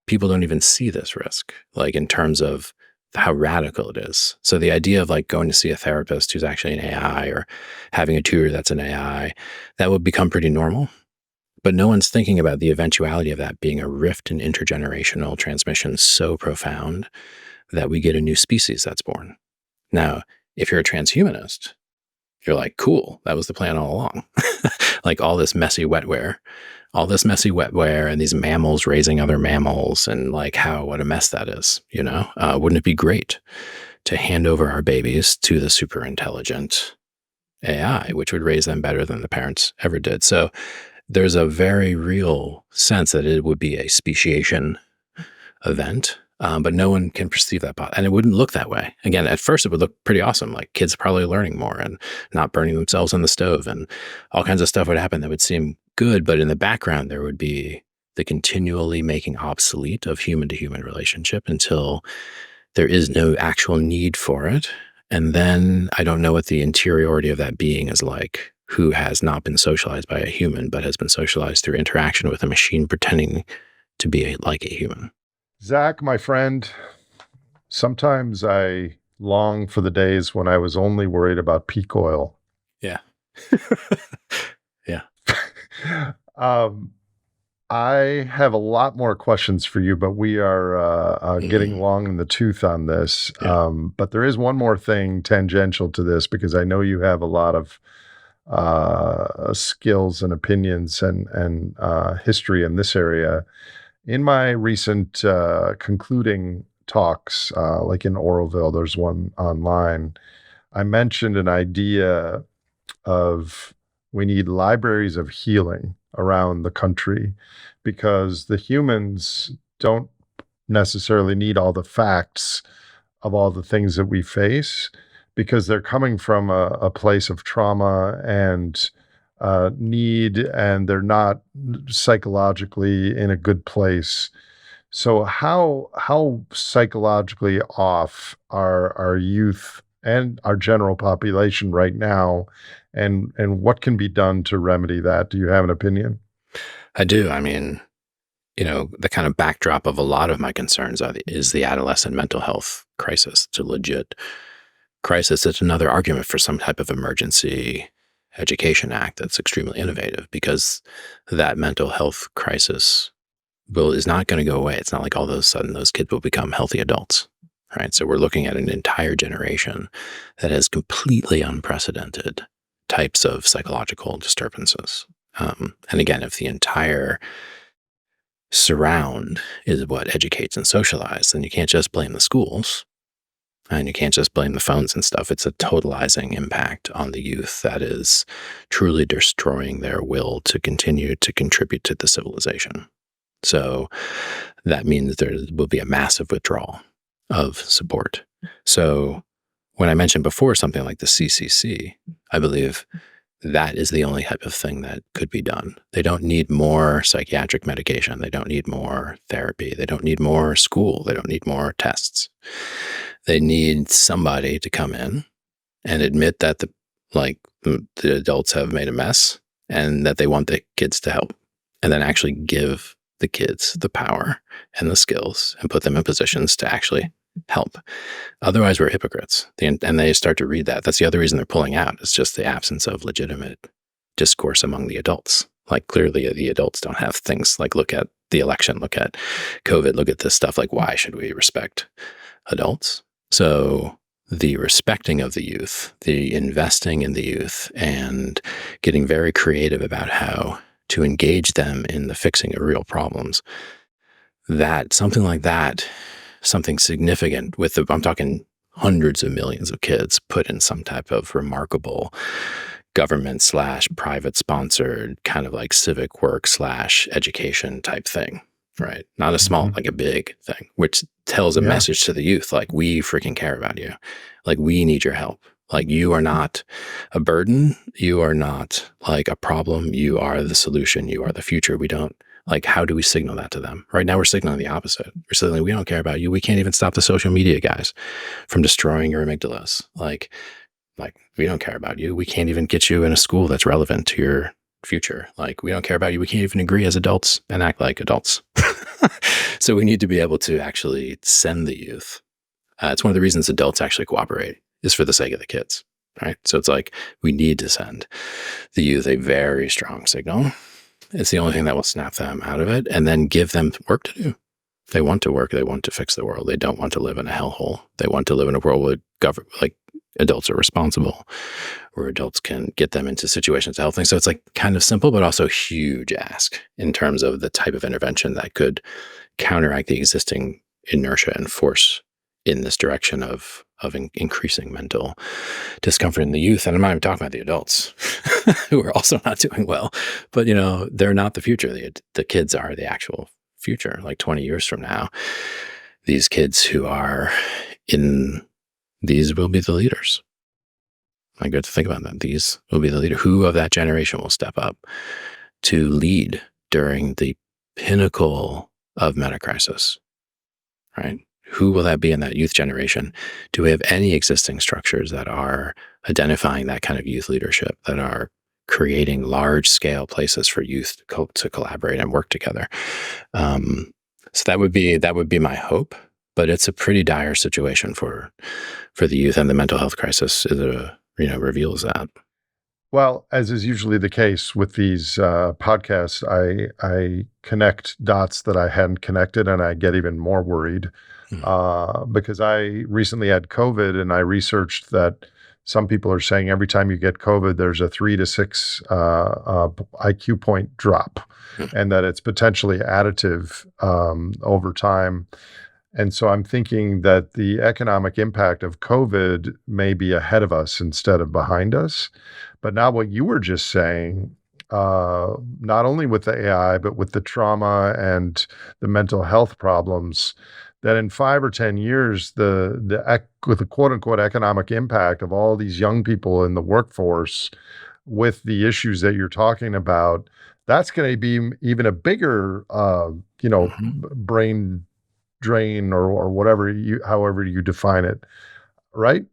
people don't even see this risk, like in terms of how radical it is. So the idea of like going to see a therapist who's actually an AI or having a tutor that's an AI, that would become pretty normal. But no one's thinking about the eventuality of that being a rift in intergenerational transmission so profound that we get a new species that's born. Now, if you're a transhumanist, you're like, cool, that was the plan all along. Like all this messy wetware and these mammals raising other mammals, and like what a mess that is, wouldn't it be great to hand over our babies to the super intelligent AI, which would raise them better than the parents ever did? So there's a very real sense that it would be a speciation event, but no one can perceive that. And it wouldn't look that way. Again, at first it would look pretty awesome, like kids probably learning more and not burning themselves on the stove, and all kinds of stuff would happen that would seem good. But in the background, there would be the continually making obsolete of human-to-human relationship until there is no actual need for it. And then I don't know what the interiority of that being is like, who has not been socialized by a human, but has been socialized through interaction with a machine pretending to be like a human. Zak, my friend, sometimes I long for the days when I was only worried about peak oil. Yeah. Yeah. I have a lot more questions for you, but we are getting long in the tooth on this. Yeah. But there is one more thing tangential to this, because I know you have a lot of skills and opinions and history in this area. In my recent concluding talks, like in Oroville, there's one online, I mentioned an idea of we need libraries of healing around the country, because the humans don't necessarily need all the facts of all the things that we face, because they're coming from a place of trauma and need, and they're not psychologically in a good place. So how psychologically off are our youth and our general population right now, and what can be done to remedy that? Do you have an opinion? I do. I mean, the kind of backdrop of a lot of my concerns is the adolescent mental health crisis. It's a legit crisis. It's another argument for some type of emergency education act that's extremely innovative, because that mental health crisis is not going to go away. It's not like all of a sudden those kids will become healthy adults, right? So we're looking at an entire generation that has completely unprecedented types of psychological disturbances. And again, if the entire surround is what educates and socializes, then you can't just blame the schools. And you can't just blame the phones and stuff. It's a totalizing impact on the youth that is truly destroying their will to continue to contribute to the civilization. So that means there will be a massive withdrawal of support. So when I mentioned before something like the CCC, I believe that is the only type of thing that could be done. They don't need more psychiatric medication. They don't need more therapy. They don't need more school. They don't need more tests. They need somebody to come in and admit that the adults have made a mess and that they want the kids to help, and then actually give the kids the power and the skills and put them in positions to actually help. Otherwise, we're hypocrites. And they start to read that. That's the other reason they're pulling out. It's just the absence of legitimate discourse among the adults. Like, clearly the adults don't have things like look at the election, look at COVID, look at this stuff. Like, why should we respect adults? So the respecting of the youth, the investing in the youth, and getting very creative about how to engage them in the fixing of real problems, that something like that, something significant with I'm talking hundreds of millions of kids put in some type of remarkable government / private sponsored kind of like civic work / education type thing, right? Not a small, like a big thing, which tells a message to the youth, like, we freaking care about you. Like, we need your help. Like, you are not a burden. You are not like a problem. You are the solution. You are the future. We don't, like, how do we signal that to them? Right now, we're signaling the opposite. We're signaling, we don't care about you. We can't even stop the social media guys from destroying your amygdalas. Like, we don't care about you. We can't even get you in a school that's relevant to your future. Like, we don't care about you. We can't even agree as adults and act like adults. So we need to be able to actually send the youth. It's one of the reasons adults actually cooperate, is for the sake of the kids, right? So it's like, we need to send the youth a very strong signal. It's the only thing that will snap them out of it, and then give them work to do. They want to work. They want to fix the world. They don't want to live in a hellhole. They want to live in a world where adults are responsible, where adults can get them into situations of helping. So it's like kind of simple, but also huge ask in terms of the type of intervention that could counteract the existing inertia and force in this direction of increasing mental discomfort in the youth. And I'm not even talking about the adults who are also not doing well, but they're not the future. The kids are the actual future. Like 20 years from now, these kids who are in these will be the leaders. I get to think about that. These will be the leader. Who of that generation will step up to lead during the pinnacle of Metacrisis, right? Who will that be in that youth generation? Do we have any existing structures that are identifying that kind of youth leadership, that are creating large-scale places for youth to collaborate and work together? So that would be my hope. But it's a pretty dire situation for the youth, and the mental health crisis reveals that. Well, as is usually the case with these podcasts, I connect dots that I hadn't connected, and I get even more worried because I recently had COVID, and I researched that some people are saying every time you get COVID, there's a 3 to 6 IQ point drop, and that it's potentially additive over time. And so I'm thinking that the economic impact of COVID may be ahead of us instead of behind us. But now what you were just saying, not only with the AI, but with the trauma and the mental health problems, that in 5 or 10 years, with the quote unquote economic impact of all these young people in the workforce with the issues that you're talking about, that's going to be even a bigger, brain drain or whatever however you define it, right?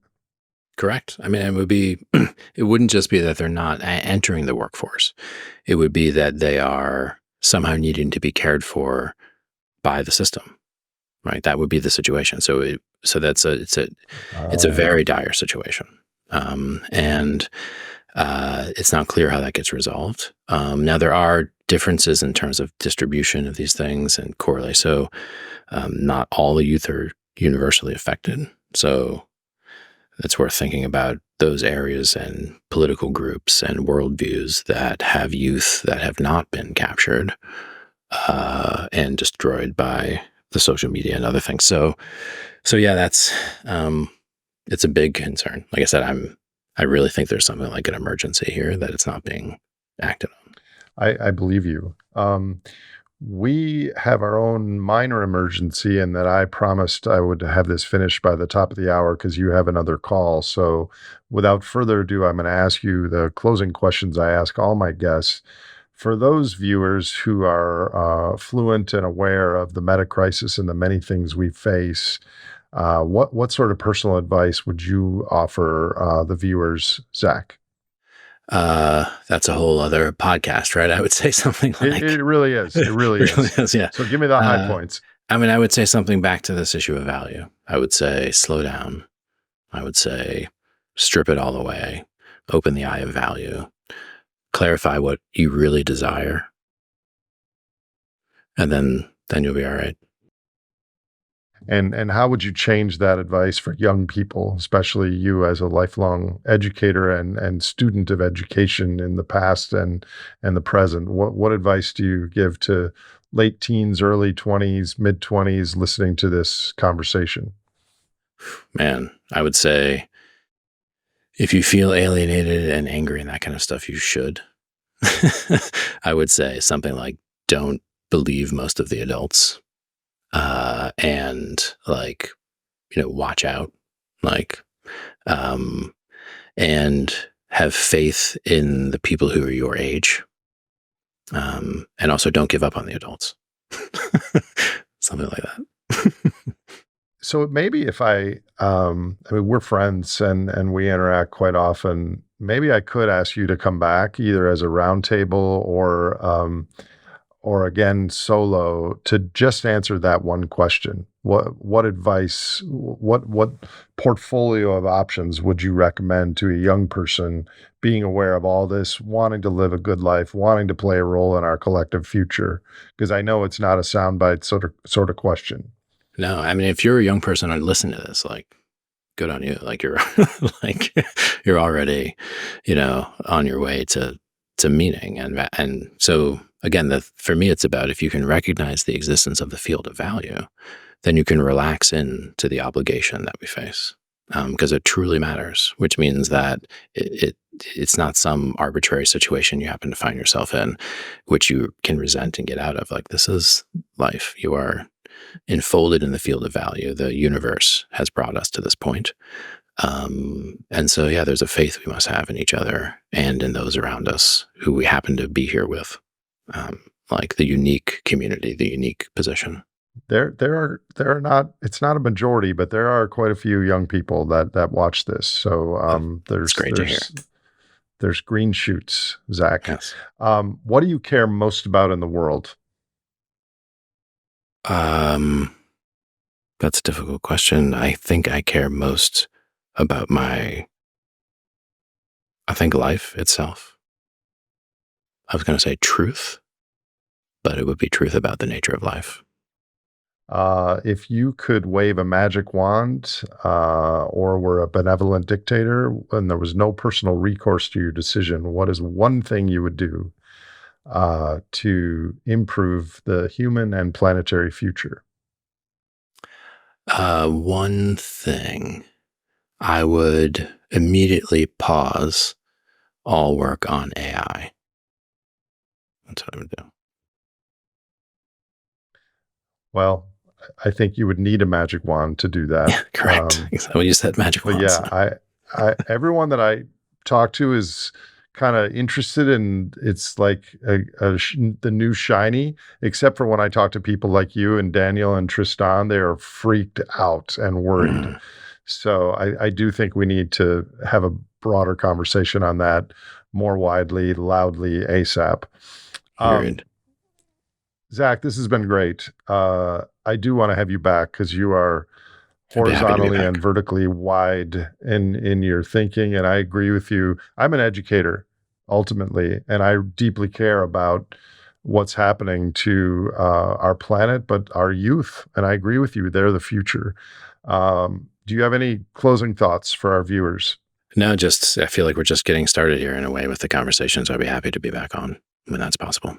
Correct. I mean, it wouldn't just be that they're not entering the workforce. It would be that they are somehow needing to be cared for by the system, right? That would be the situation. So it's a very dire situation. And it's not clear how that gets resolved. Now, there are differences in terms of distribution of these things and correlate. So not all the youth are universally affected. So it's worth thinking about those areas and political groups and worldviews that have youth that have not been captured and destroyed by the social media and other things. So yeah, that's it's a big concern. Like I said, I really think there's something like an emergency here, that it's not being acted on. I believe you. We have our own minor emergency, in that I promised I would have this finished by the top of the hour because you have another call. So without further ado, I'm going to ask you the closing questions I ask all my guests. For those viewers who are fluent and aware of the metacrisis and the many things we face, what sort of personal advice would you offer the viewers, Zak? That's a whole other podcast, right? I would say something like it really is. It really is. Yeah. So give me the high points. I mean, I would say something back to this issue of value. I would say slow down. I would say strip it all away, open the eye of value, clarify what you really desire, and then you'll be all right. And how would you change that advice for young people, especially you as a lifelong educator and student of education in the past and the present? What advice do you give to late teens, early 20s, mid 20s listening to this conversation? Man, I would say if you feel alienated and angry and that kind of stuff, you should. I would say something like, don't believe most of the adults. And like, watch out, like, and have faith in the people who are your age. And also don't give up on the adults. Something like that. So maybe if I mean, we're friends and we interact quite often, maybe I could ask you to come back either as a roundtable or again solo to just answer that one question. What advice, what portfolio of options would you recommend to a young person being aware of all this, wanting to live a good life, wanting to play a role in our collective future? Because I know it's not a soundbite sort of question. No, I mean, if you're a young person and listen to this, like, good on you. Like you're like you're already, on your way to meaning. And so again, for me, it's about if you can recognize the existence of the field of value, then you can relax into the obligation that we face, because it truly matters, which means that it's not some arbitrary situation you happen to find yourself in, which you can resent and get out of. Like, this is life. You are enfolded in the field of value. The universe has brought us to this point. And so, yeah, there's a faith we must have in each other and in those around us who we happen to be here with, like the unique community, the unique position. There are not, it's not a majority, but there are quite a few young people that watch this. So It's great to hear. There's green shoots, Zak. Yes. What do you care most about in the world? That's a difficult question. I think I care most about life itself. I was going to say truth, but it would be truth about the nature of life. If you could wave a magic wand, or were a benevolent dictator and there was no personal recourse to your decision, what is one thing you would do to improve the human and planetary future? One thing, I would immediately pause all work on AI. That's what I would do. Well, I think you would need a magic wand to do that. Yeah, correct. When you said magic But wands. yeah, everyone that I talk to is kind of interested in, it's like the new shiny, except for when I talk to people like you and Daniel and Tristan, they are freaked out and worried. So I do think we need to have a broader conversation on that more widely, loudly, ASAP. Zak, this has been great. I do want to have you back because you are horizontally and vertically wide in your thinking. And I agree with you. I'm an educator ultimately, and I deeply care about what's happening to our planet, but our youth. And I agree with you. They're the future. Do you have any closing thoughts for our viewers? No, I feel like we're just getting started here in a way with the conversation. So I'd be happy to be back on when that's possible.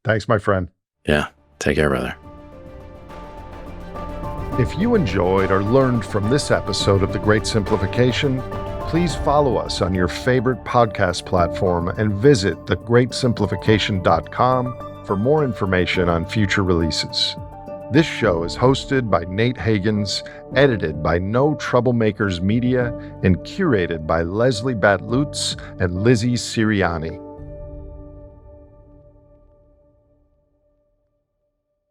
Thanks, my friend. Yeah. Take care, brother. If you enjoyed or learned from this episode of The Great Simplification, please follow us on your favorite podcast platform and visit thegreatsimplification.com for more information on future releases. This show is hosted by Nate Hagans, edited by No Troublemakers Media, and curated by Leslie Batlutz and Lizzie Siriani.